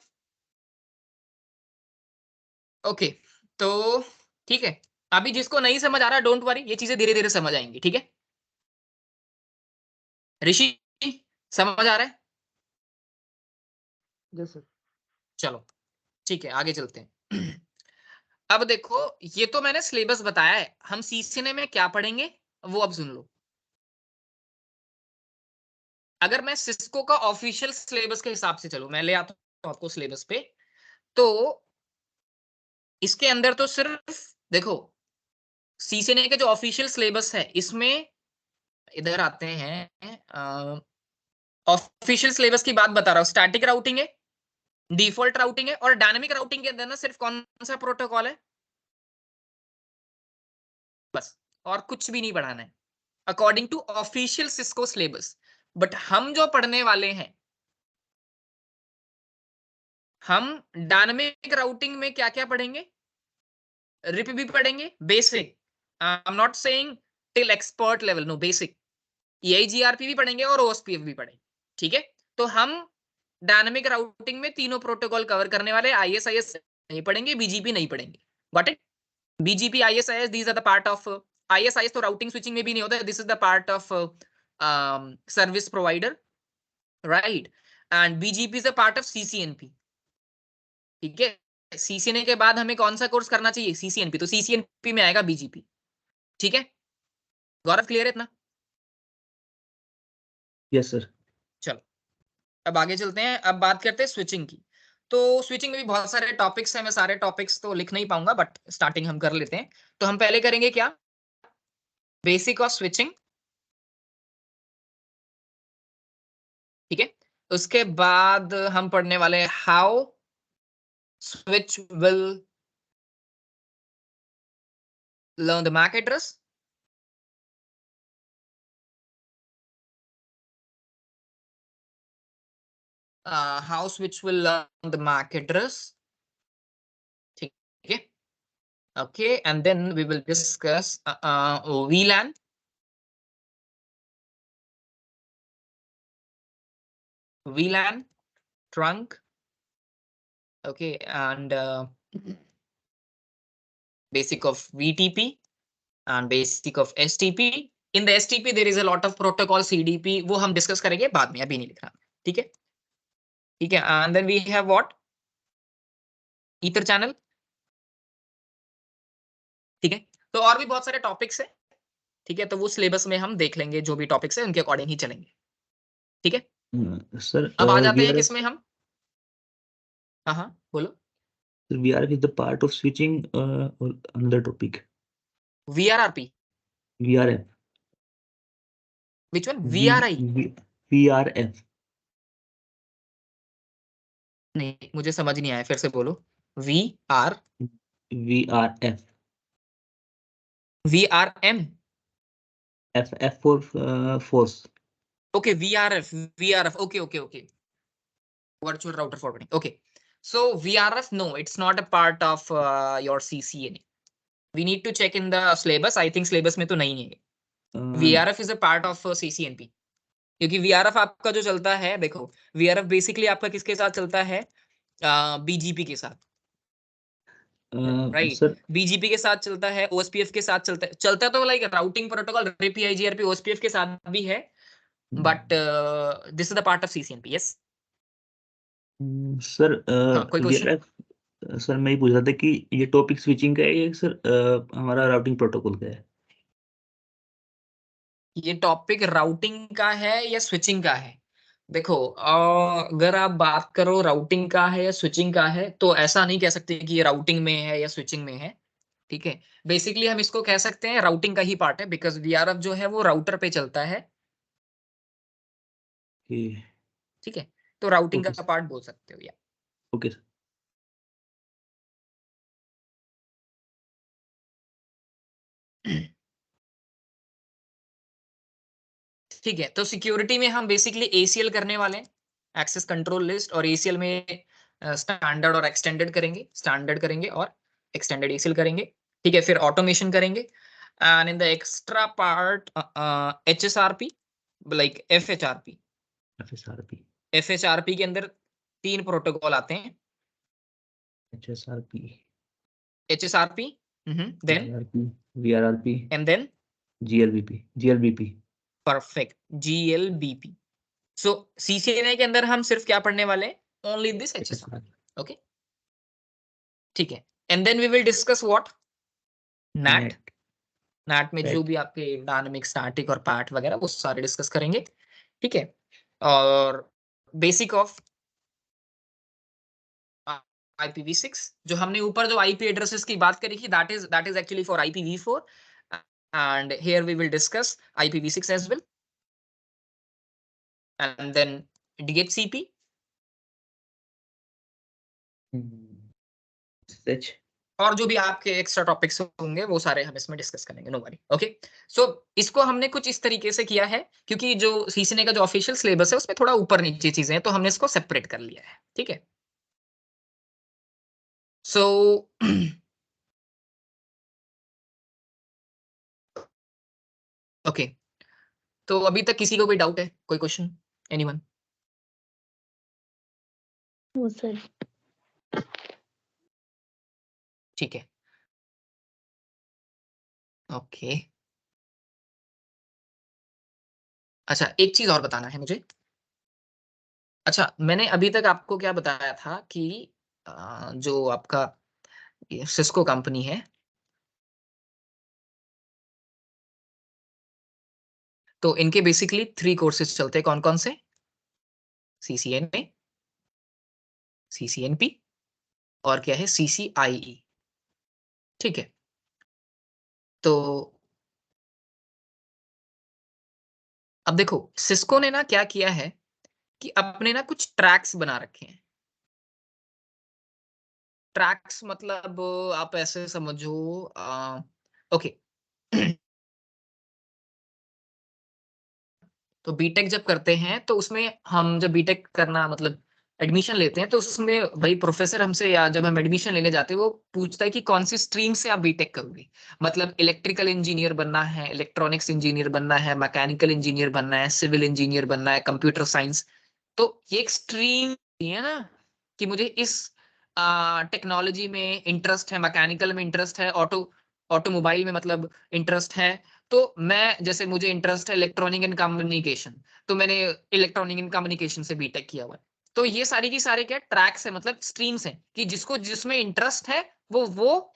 Okay, तो ठीक है। अभी जिसको नहीं समझ आ रहा, डोंट वरी, ये चीजें धीरे धीरे समझ आएंगी, ठीक है। ऋषि समझ आ रहा है? Yes sir. चलो ठीक है, आगे चलते हैं। अब देखो, ये तो मैंने सिलेबस बताया है, हम सीसीएनए में क्या पढ़ेंगे वो अब सुन लो। अगर मैं सिस्को का ऑफिशियल सिलेबस के हिसाब से चलूं, मैं ले आता हूं आपको सिलेबस पे, तो इसके अंदर तो सिर्फ देखो, सीसीएनए के जो ऑफिशियल सिलेबस है इसमें, इधर आते हैं, ऑफिशियल सिलेबस की बात बता रहा हूँ, स्टैटिक राउटिंग है, डिफॉल्ट राउटिंग है, और डायनेमिक राउटिंग के अंदर ना सिर्फ कौन सा प्रोटोकॉल है, बस, और कुछ भी नहीं पढ़ाना है according to official Cisco syllabus. But हम जो पढ़ने वाले हैं, हम डायनेमिक राउटिंग में क्या क्या पढ़ेंगे, रिप भी पढ़ेंगे, basic, I am not saying till expert level, no, basic, EIGRP भी पढ़ेंगे और OSPF भी पढ़ेंगे, ठीक है। तो हम डायनेमिक राउटिंग में तीनों प्रोटोकॉल कवर करने वाले, ISIS नहीं पढ़ेंगे, BGP नहीं पढ़ेंगे, got it. BGP, ISIS, these are the part of ISIS तो राउटिंग स्विचिंग में भी नहीं होता, this is the part of service provider, right, and BGP is a part of CCNP, ठीक है। CCNA के बाद हमें कौन सा कोर्स करना चाहिए, CCNP, तो CCNP में आएगा BGP, ठीक है। गौरव, क्लियर है इतना? Yes sir. चलो अब आगे चलते हैं, अब बात करते हैं स्विचिंग की। तो स्विचिंग में भी बहुत सारे टॉपिक्स हैं, मैं सारे टॉपिक्स तो लिख नहीं पाऊंगा, बट स्टार्टिंग हम कर लेते हैं। तो हम पहले करेंगे क्या, बेसिक ऑफ स्विचिंग, ठीक है। उसके बाद हम पढ़ने वाले हैं how switch will learn the MAC address, how switch will learn the MAC address, ठीक है। Okay, and then we will discuss VLAN, trunk, okay, and basic of VTP and basic of STP. In the STP there is a lot of protocol, CDP, वो हम discuss करेंगे बाद में, अभी नहीं लिख रहा, ठीक है, ठीक है। And then we have what, Ether channel, ठीक है। तो और भी बहुत सारे टॉपिक्स है, ठीक है, तो वो सिलेबस में हम देख लेंगे, जो भी टॉपिक्स है उनके अकॉर्डिंग ही चलेंगे, ठीक है। सर अब आ जाते हैं VRF, किसमें हम, हाँ हाँ बोलो। VRF is the part of switching or another topic? VRRP, VRF. which one, VRI? VRF. नहीं, मुझे समझ नहीं आया, फिर से बोलो। VR, VRF. VRM, F for force. okay, VRF, okay, virtual router forwarding, okay. So VRF, no, it's not a part of your CCNA. We need to check in the syllabus, I think syllabus में तो नहीं है। VRF is a part of CCNP, क्योंकि VRF आपका जो चलता है, देखो VRF बेसिकली आपका किसके साथ चलता है, BGP के साथ, राइट, सर BGP के साथ चलता है, OSPF के साथ चलता तो like routing protocol, RIP, EIGRP, OSPF के साथ भी है, but this is the part of CCNP, yes. Sir हाँ, कोई क्वेश्चन? VRF, सर मैं ये पूछ रहा था कि ये टॉपिक स्विचिंग का है या सर हमारा राउटिंग प्रोटोकॉल का है? ये टॉपिक राउटिंग का है या स्विचिंग का है? देखो, अगर आप बात करो राउटिंग का है या स्विचिंग का है, तो ऐसा नहीं कह सकते कि ये राउटिंग में है या स्विचिंग में है, ठीक है। बेसिकली हम इसको कह सकते हैं राउटिंग का ही पार्ट है, बिकॉज VRF जो है वो राउटर पे चलता है, ठीक है, तो राउटिंग ओके का पार्ट बोल सकते हो या। Okay sir. ठीक है, तो सिक्योरिटी में हम बेसिकली ACL करने वाले हैं, एक्सेस कंट्रोल लिस्ट, और ACL में स्टैंडर्ड और एक्सटेंडेड करेंगे, स्टैंडर्ड करेंगे और एक्सटेंडेड ACL करेंगे, ठीक है। फिर ऑटोमेशन करेंगे, and in the extra part HSRP, like FHRP। FSRP. FHRP के अंदर 3 प्रोटोकॉल आते हैं, HSRP. HSRP, then VRRP. And then GLBP. Perfect, GLBP। So CCNA के अंदर हम सिर्फ क्या पढ़ने वाले हैं, ओनली दिस HSRP, ओके, ठीक है। And then we will discuss what NAT. NAT में जो Right. भी आपके डायनामिक, स्टैटिक और पार्ट वगैरह वो सारे डिस्कस करेंगे, ठीक है। और बेसिक ऑफ IPv6 जो हमने ऊपर जो IP एड्रेसेस की बात करी थी, that is actually for IPv4 and here we will discuss IPv6 as well and then DHCP Such. और जो भी आपके एक्स्ट्रा टॉपिक्स होंगे वो सारे हम इसमें डिस्कस करेंगे, नो वरी। ओके, सो इसको हमने कुछ इस तरीके से किया है क्योंकि जो CCNA का जो ऑफिशियल सिलेबस है उसमें थोड़ा ऊपर नीचे चीजें हैं, तो हमने इसको सेपरेट कर लिया है, ठीक है। सो ओके, तो अभी तक किसी को कोई डाउट है, कोई क्वेश्चन, एनीवन? No sir. ठीक है, ओके। अच्छा, एक चीज और बताना है मुझे। अच्छा, मैंने अभी तक आपको क्या बताया था कि जो आपका सिस्को कंपनी है, तो इनके बेसिकली 3 कोर्सेज चलते हैं, कौन कौन से? CCNA, CCNP और क्या है, CCIE, ठीक है। तो अब देखो, सिस्को ने ना क्या किया है कि अपने ना कुछ ट्रैक्स बना रखे हैं। ट्रैक्स मतलब आप ऐसे समझो, ओके तो बीटेक जब करते हैं तो उसमें हम जब बीटेक करना मतलब एडमिशन लेते हैं तो उसमें भाई प्रोफेसर हमसे, या जब हम एडमिशन लेने जाते हैं वो पूछता है कि कौन सी स्ट्रीम से आप बीटेक करोगे। मतलब इलेक्ट्रिकल इंजीनियर बनना है, इलेक्ट्रॉनिक्स इंजीनियर बनना है, मैकेनिकल इंजीनियर बनना है, सिविल इंजीनियर बनना है, कंप्यूटर साइंस। तो ये एक स्ट्रीम है ना कि मुझे इस टेक्नोलॉजी में इंटरेस्ट है, मैकेनिकल में इंटरेस्ट है, ऑटोमोबाइल में मतलब इंटरेस्ट है। तो मैं, जैसे मुझे इंटरेस्ट है इलेक्ट्रॉनिक एंड कम्युनिकेशन, तो मैंने इलेक्ट्रॉनिक एंड कम्युनिकेशन से बीटेक किया हुआ है। तो ये सारी की सारे क्या ट्रैक्स है, मतलब स्ट्रीम्स हैं कि जिसको जिसमें इंटरेस्ट है वो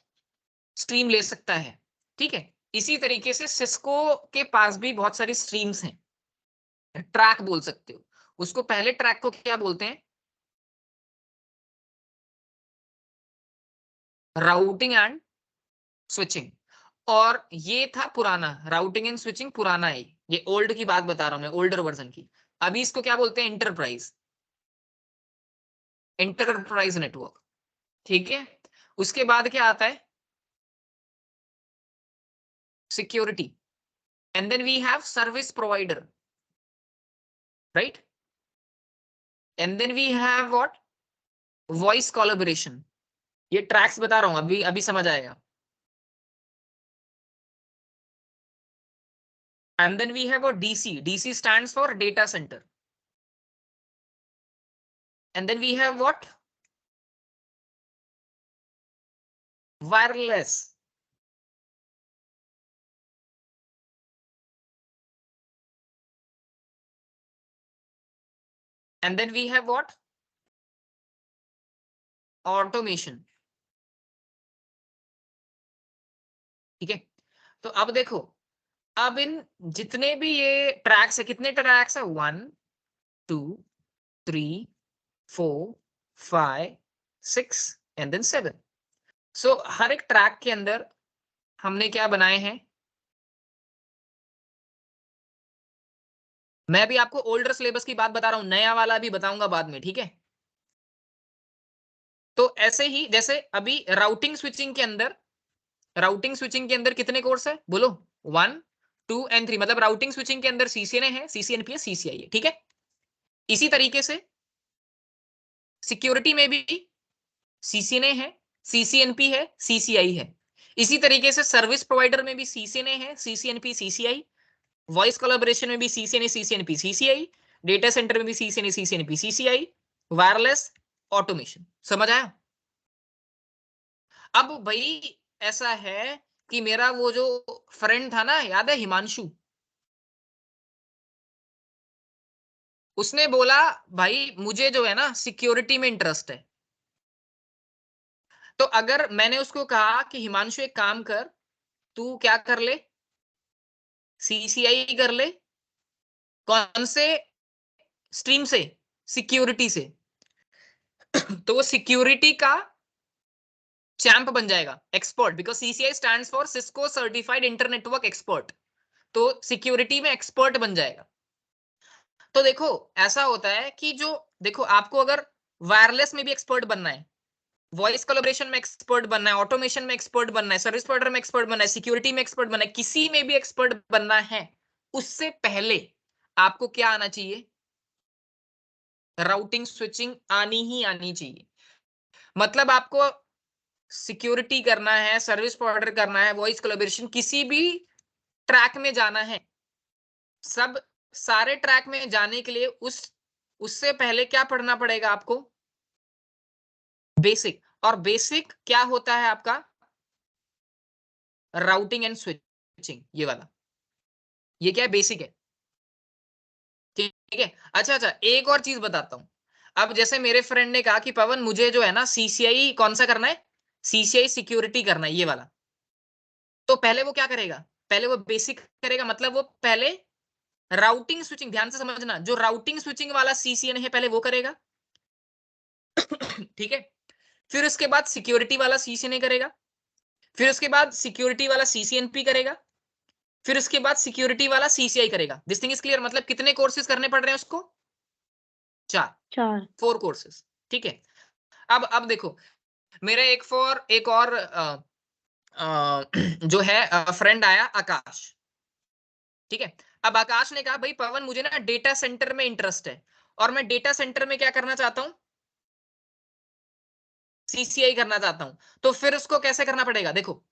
स्ट्रीम ले सकता है, ठीक है। इसी तरीके से सिस्को के पास भी बहुत सारी स्ट्रीम्स हैं, ट्रैक बोल सकते हो उसको। पहले ट्रैक को क्या बोलते हैं? Routing and switching. और ये था पुराना, राउटिंग एंड स्विचिंग पुराना है, ये ओल्ड की बात बता रहा हूं मैं, ओल्डर वर्जन की। अभी इसको क्या बोलते हैं? इंटरप्राइज, इंटरप्राइज नेटवर्क, ठीक है। उसके बाद क्या आता है? Security, and then we have service provider, right, and then we have what? Voice collaboration. ये ट्रैक्स बता रहा हूं, अभी अभी समझ आएगा। And then we have a DC. DC stands for data center. And then we have what? Wireless. And then we have what? Automation. ठीक है, तो अब देखो, अब इन जितने भी ये ट्रैक्स है, कितने ट्रैक्स है? 1 2 3 4 5 6 एंड देन 7। सो हर एक ट्रैक के अंदर हमने क्या बनाए हैं? मैं भी आपको ओल्डर सिलेबस की बात बता रहा हूं, नया वाला भी बताऊंगा बाद में, ठीक है। तो ऐसे ही जैसे अभी राउटिंग स्विचिंग के अंदर, राउटिंग स्विचिंग के अंदर कितने कोर्स है बोलो? 1 2 एंड 3। मतलब राउटिंग स्विचिंग के अंदर CCNA है, CCNP है, CCI है, ठीक है। इसी तरीके से सिक्योरिटी में भी CCNA है, CCNP है, CCI है। इसी तरीके से सर्विस प्रोवाइडर में भी CCNA है, CCNP, CCI। वॉइस कोलैबोरेशन में भी CCNA, CCNP, CCI। Data centre में भी CCNA, CCNP, CCI। Wireless, automation. समझ आया? अब भाई ऐसा है कि मेरा वो जो फ्रेंड था ना, याद है, हिमांशु, उसने बोला भाई मुझे जो है ना सिक्योरिटी में इंटरेस्ट है। तो अगर मैंने उसको कहा कि हिमांशु एक काम कर, तू क्या कर ले, सीसीआई कर ले, कौन से स्ट्रीम से, सिक्योरिटी से, तो वो सिक्योरिटी का चैंप बन जाएगा, expert, because CCI stands for Cisco certified internetwork expert, तो सिक्योरिटी में एक्सपर्ट बन जाएगा। तो देखो ऐसा होता है कि जो देखो आपको अगर वायरलेस में भी एक्सपर्ट बनना है, वॉइस कोलैबोरेशन में एक्सपर्ट बनना है, ऑटोमेशन में एक्सपर्ट बनना है, सर्विस प्रोवाइडर में एक्सपर्ट बनना है, सिक्योरिटी में एक्सपर्ट बनना है, किसी में भी एक्सपर्ट बनना है, उससे पहले आपको क्या आना चाहिए, राउटिंग स्विचिंग आनी ही आनी चाहिए। मतलब आपको सिक्योरिटी करना है, सर्विस प्रोवाइडर करना है, वॉइस कोलैबोरेशन, किसी भी ट्रैक में जाना है, सब सारे ट्रैक में जाने के लिए उससे पहले क्या पढ़ना पड़ेगा आपको, बेसिक। और बेसिक क्या होता है आपका, राउटिंग एंड स्विचिंग, ये वाला, ये क्या है, बेसिक है। ठीक है, अच्छा अच्छा, एक और चीज बताता हूं। अब जैसे मेरे फ्रेंड ने कहा कि पवन मुझे जो है ना सीसीआई कौन सा करना है, सीसीआई सिक्योरिटी करना है, ये वाला। तो पहले वो क्या करेगा, पहले वो बेसिक करेगा, मतलब वो पहले राउटिंग स्विचिंग, ध्यान से समझना, जो राउटिंग स्विचिंग वाला सीसीएन है पहले वो करेगा। ठीक है, फिर उसके बाद सिक्योरिटी वाला सीसीएनए करेगा, फिर उसके बाद सिक्योरिटी वाला सीसीएनपी करेगा, फिर उसके बाद सिक्योरिटी वाला सीसीआई करेगा। दिस थिंग इज क्लियर, मतलब कितने कोर्सेज करने पड़ रहे हैं उसको, 4 कोर्सेज। ठीक है, अब देखो, मेरा एक और जो है फ्रेंड आया, आकाश। ठीक है, अब आकाश ने कहा भाई पवन मुझे ना डेटा सेंटर में इंटरेस्ट है, और मैं डेटा सेंटर में क्या करना चाहता हूं, सीसीआई करना चाहता हूं। तो फिर उसको कैसे करना पड़ेगा, देखो,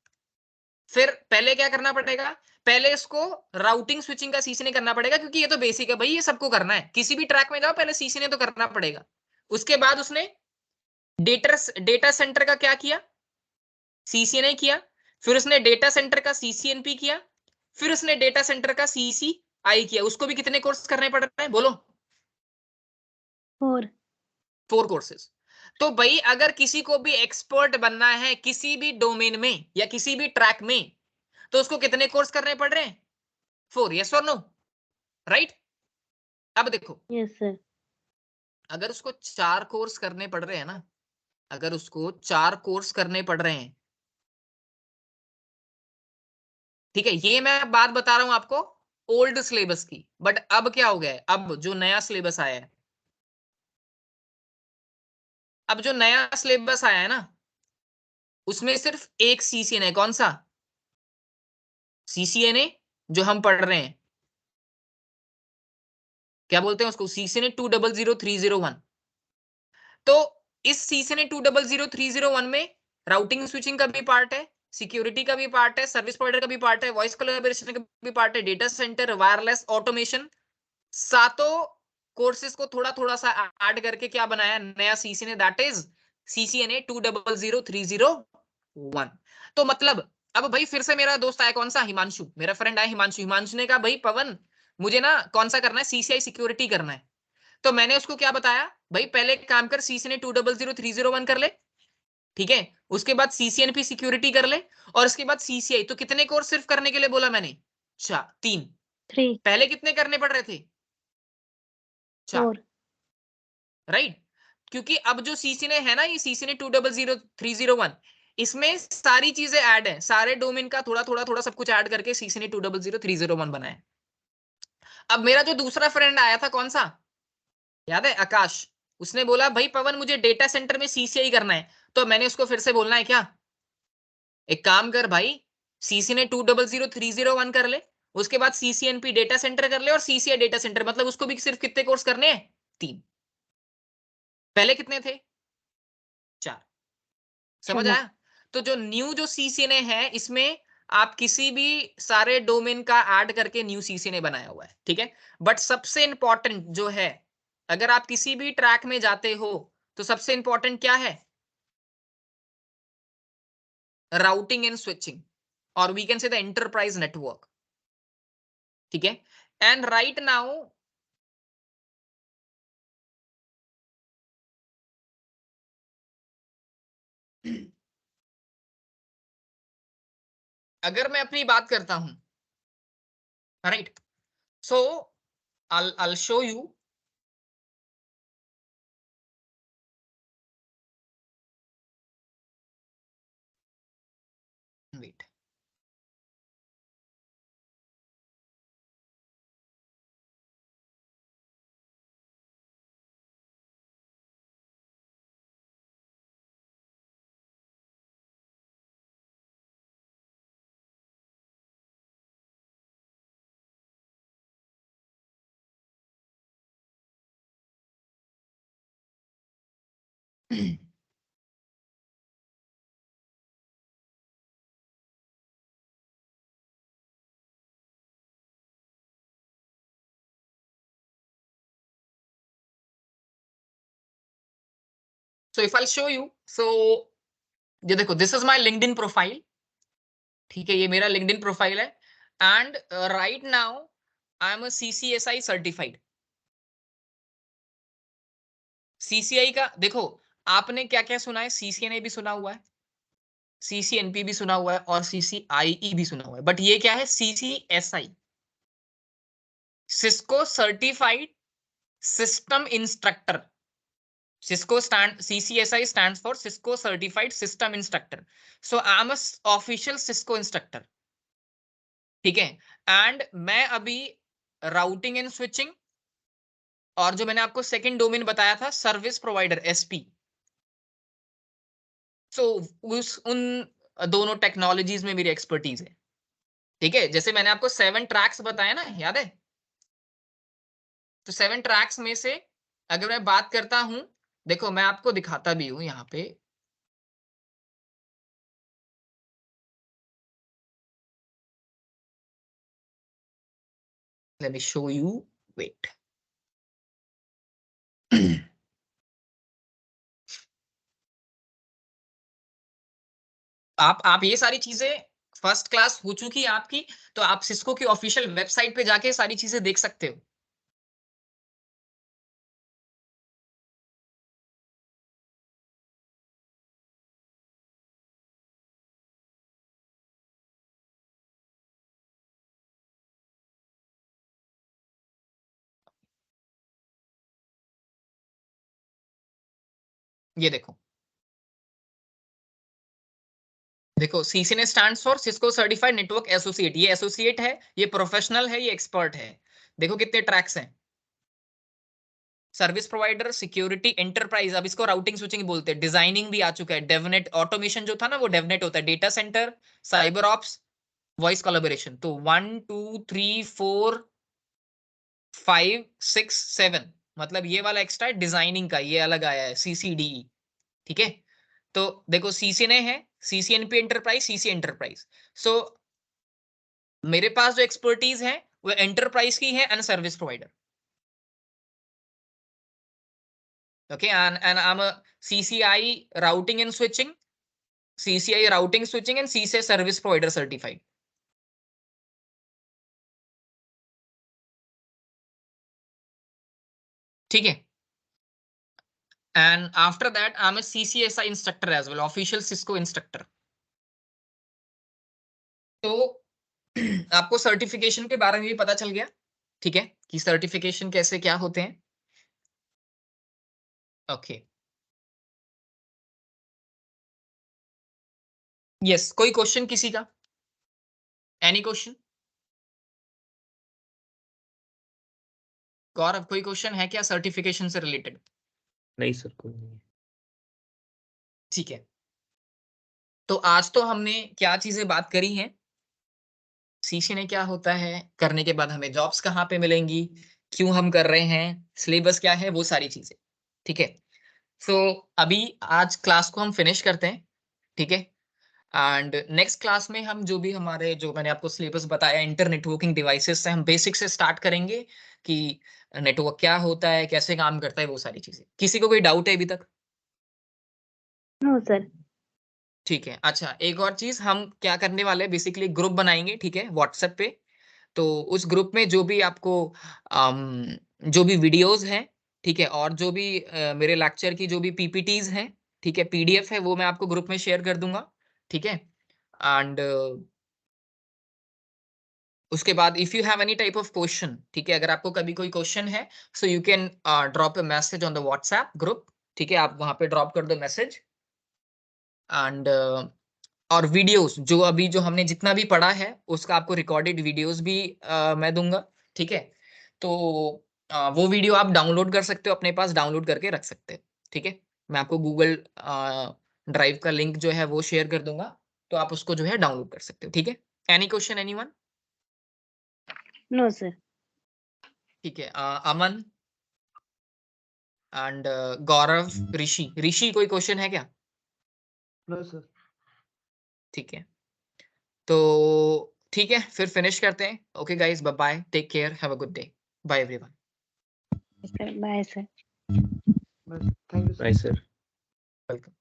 फिर पहले क्या करना पड़ेगा, पहले इसको राउटिंग स्विचिंग का सीसीएनए करना पड़ेगा, क्योंकि ये तो बेसिक है भाई, ये सबको करना है, किसी भी ट्रैक में जाओ पहले सीसीएनए तो करना पड़ेगा। उसके बाद उसने डेटा सेंटर का क्या किया, सीसीएनए किया, फिर उसने डेटा सेंटर का सीसीएनपी किया, फिर उसने डेटा सेंटर का सीसीआई किया। उसको भी कितने कोर्स करने पड़ रहे हैं बोलो, 4 कोर्सेज। तो भाई अगर किसी को भी एक्सपर्ट बनना है किसी भी डोमेन में या किसी भी ट्रैक में, तो उसको कितने कोर्स करने पड़ रहे हैं, 4, यस और नो, राइट। अब देखो, यस सर। अगर उसको 4 कोर्स करने पड़ रहे हैं ना, अगर उसको 4 कोर्स करने पड़ रहे हैं, ठीक है, ये मैं बात बता रहा हूं आपको ओल्ड सिलेबस की, बट अब क्या हो गया है, अब जो नया सिलेबस आया है, अब जो नया सिलेबस आया है ना, उसमें सिर्फ एक सीसीएन है, कौन सा, सीसीएनए, जो हम पढ़ रहे हैं, क्या बोलते हैं उसको, सीसीएनए 200301। तो इस सीसीएनए 200301 में राउटिंग स्विचिंग का भी पार्ट है, सिक्योरिटी का भी पार्ट है, सर्विस प्रोवाइडर का भी पार्ट है, वॉइस कोलैबोरेशन का भी पार्ट है, डेटा सेंटर, वायरलेस, ऑटोमेशन, सातों कोर्सेज को थोड़ा थोड़ा सा ऐड करके क्या बनाया नया सीसीएनए, दैट इज सीसीएनए 200301। तो मतलब अब भाई फिर से मेरा दोस्त आया, कौन सा, हिमांशु, मेरा फ्रेंड आया हिमांशु। हिमांशु ने कहा भाई पवन मुझे ना कौन सा करना है, सीसीआई सिक्योरिटी करना है। तो मैंने उसको क्या बताया, भाई पहले एक काम कर, सीसीएनए 200301 कर ले, ठीक है, उसके बाद सीसीएनपी सिक्योरिटी कर ले, और उसके बाद सीसीआई। तो कितने कोर्स सिर्फ करने के लिए बोला मैंने, 3। 3 पहले कितने करने पड़ रहे थे, 4, 4 राइट। क्योंकि अब जो सीसीएनए है ना, ये सीसीएनए 200301, इसमें सारी चीजें ऐड है, सारे डोमेन का थोड़ा थोड़ा थोड़ा सब कुछ ऐड करके सीसीएनए 200301 बना है। अब मेरा जो दूसरा फ्रेंड आया था, कौन सा, याद है, आकाश, उसने बोला भाई पवन मुझे डेटा सेंटर में सीसीआई करना है। तो मैंने उसको फिर से बोलना है क्या, एक काम कर भाई, सीसीएनए 200301 कर ले, उसके बाद सीसीएनपी डेटा सेंटर कर ले, और सीसीआई डेटा सेंटर, मतलब उसको भी सिर्फ कितने कोर्स करने हैं, 3। पहले कितने थे, 4। समझ चलो आया। तो जो न्यू जो सीसीएनए है, इसमें आप किसी भी सारे डोमेन का ऐड करके न्यू सीसीएनए बनाया हुआ है, ठीक है। बट सबसे इंपॉर्टेंट जो है, अगर आप किसी भी ट्रैक में जाते हो, तो सबसे इंपॉर्टेंट क्या है, राउटिंग एंड स्विचिंग, और we can say the enterprise network, ठीक है। एंड राइट नाउ अगर मैं अपनी बात करता हूं, right, so I'll show you. Wait. So if I'll show you, so ये देखो, this is my LinkedIn profile. ठीक है, ये मेरा LinkedIn प्रोफाइल है, and right now I am a CCSI certified. CCI का देखो, आपने क्या क्या सुना है, CCNA भी सुना हुआ है, CCNP भी सुना हुआ है, और CCIE भी सुना हुआ है, बट ये क्या है, CCSI, Cisco certified system instructor. CCSI stands for Cisco Certified System Instructor. So I am a official Cisco instructor. ठीक है, एंड मैं अभी राउटिंग एंड स्विचिंग, और जो मैंने आपको सेकंड डोमेन बताया था सर्विस प्रोवाइडर SP, सो उन दोनों टेक्नोलॉजीज में मेरी एक्सपर्टीज है। ठीक है, जैसे मैंने आपको 7 ट्रैक्स बताया ना, याद है? तो 7 ट्रैक्स में से अगर मैं बात करता हूं, देखो मैं आपको दिखाता भी हूं यहाँ पे, let me show you, wait. आप ये सारी चीजें फर्स्ट क्लास हो चुकी है आपकी, तो आप सिस्को की ऑफिशियल वेबसाइट पे जाके सारी चीजें देख सकते हो। ये देखो, देखो CCNA stands for Cisco certified network associate, ये एसोसिएट है, ये प्रोफेशनल है, ये एक्सपर्ट है। देखो कितने ट्रैक्स हैं, सर्विस प्रोवाइडर, सिक्योरिटी, एंटरप्राइज, अब इसको राउटिंग स्विचिंग बोलते हैं, डिजाइनिंग भी आ चुका है, डेवनेट ऑटोमेशन जो था ना वो डेवनेट होता है, data centre, cyber ops, voice collaboration. तो 1 2 3 4 5 6 7, मतलब ये वाला एक्स्ट्रा है डिजाइनिंग का, ये अलग आया है CCDE। ठीक है, तो देखो CCNA है, CCNP enterprise, CC enterprise. So मेरे पास जो एक्सपर्टीज है वो एंटरप्राइज की है and service provider. Okay, and I am CCI routing and switching, CCI routing switching and CCI service provider certified. ठीक है, and after that I am a CCSI instructor as well, official Cisco instructor. तो आपको certification के बारे में भी पता चल गया, ठीक है, कि सर्टिफिकेशन कैसे क्या होते हैं। ओके, यस, कोई क्वेश्चन किसी का, एनी क्वेश्चन? गौरव, कोई क्वेश्चन है क्या सर्टिफिकेशन से रिलेटेड? नहीं सर, कोई नहीं। ठीक है, तो आज तो हमने क्या चीजें बात करी हैं, CCNA क्या होता है, करने के बाद हमें जॉब्स कहाँ पे मिलेंगी, क्यों हम कर रहे हैं, सिलेबस क्या है, वो सारी चीजें। ठीक है, सो अभी आज क्लास को हम फिनिश करते हैं। ठीक है, एंड नेक्स्ट क्लास में हम जो भी हमारे, जो मैंने आपको सिलेबस बताया इंटर नेटवर्किंग डिवाइसेस से, हम बेसिक से स्टार्ट करेंगे कि नेटवर्क क्या होता है, कैसे काम करता है, वो सारी चीजें। किसी को कोई डाउट है अभी तक? No sir. ठीक है, अच्छा एक और चीज, हम क्या करने वाले हैं, बेसिकली ग्रुप बनाएंगे, ठीक है, व्हाट्सएप पे। तो उस ग्रुप में जो भी आपको जो भी वीडियोस हैं, ठीक है, और जो भी मेरे लेक्चर की जो भी PPTs हैं, ठीक है, PDF है, वो मैं आपको ग्रुप में शेयर कर दूंगा। ठीक है, एंड उसके बाद if you have any type of question, ठीक है, अगर आपको कभी कोई क्वेश्चन है, so you can drop a message on the WhatsApp group, ठीक है, आप वहां पे ड्रॉप कर दो मैसेज। एंड और वीडियोस जो अभी जो हमने जितना भी पढ़ा है उसका आपको रिकॉर्डेड वीडियोस भी मैं दूंगा, ठीक है। तो वो वीडियो आप डाउनलोड कर सकते हो, अपने पास डाउनलोड करके रख सकते हो, ठीक है। मैं आपको गूगल ड्राइव का लिंक जो है वो शेयर कर दूंगा, तो आप उसको जो है डाउनलोड कर सकते हो, ठीक है। Any question anyone? No sir. ठीक है, अमन एंड गौरव, ऋषि कोई क्वेश्चन है क्या? No sir. ठीक है, तो ठीक है, फिर फिनिश करते हैं। Okay guys, bye bye, take care, have a good day, bye everyone. Sir bye sir. बस thank you sir. Bye sir. Welcome.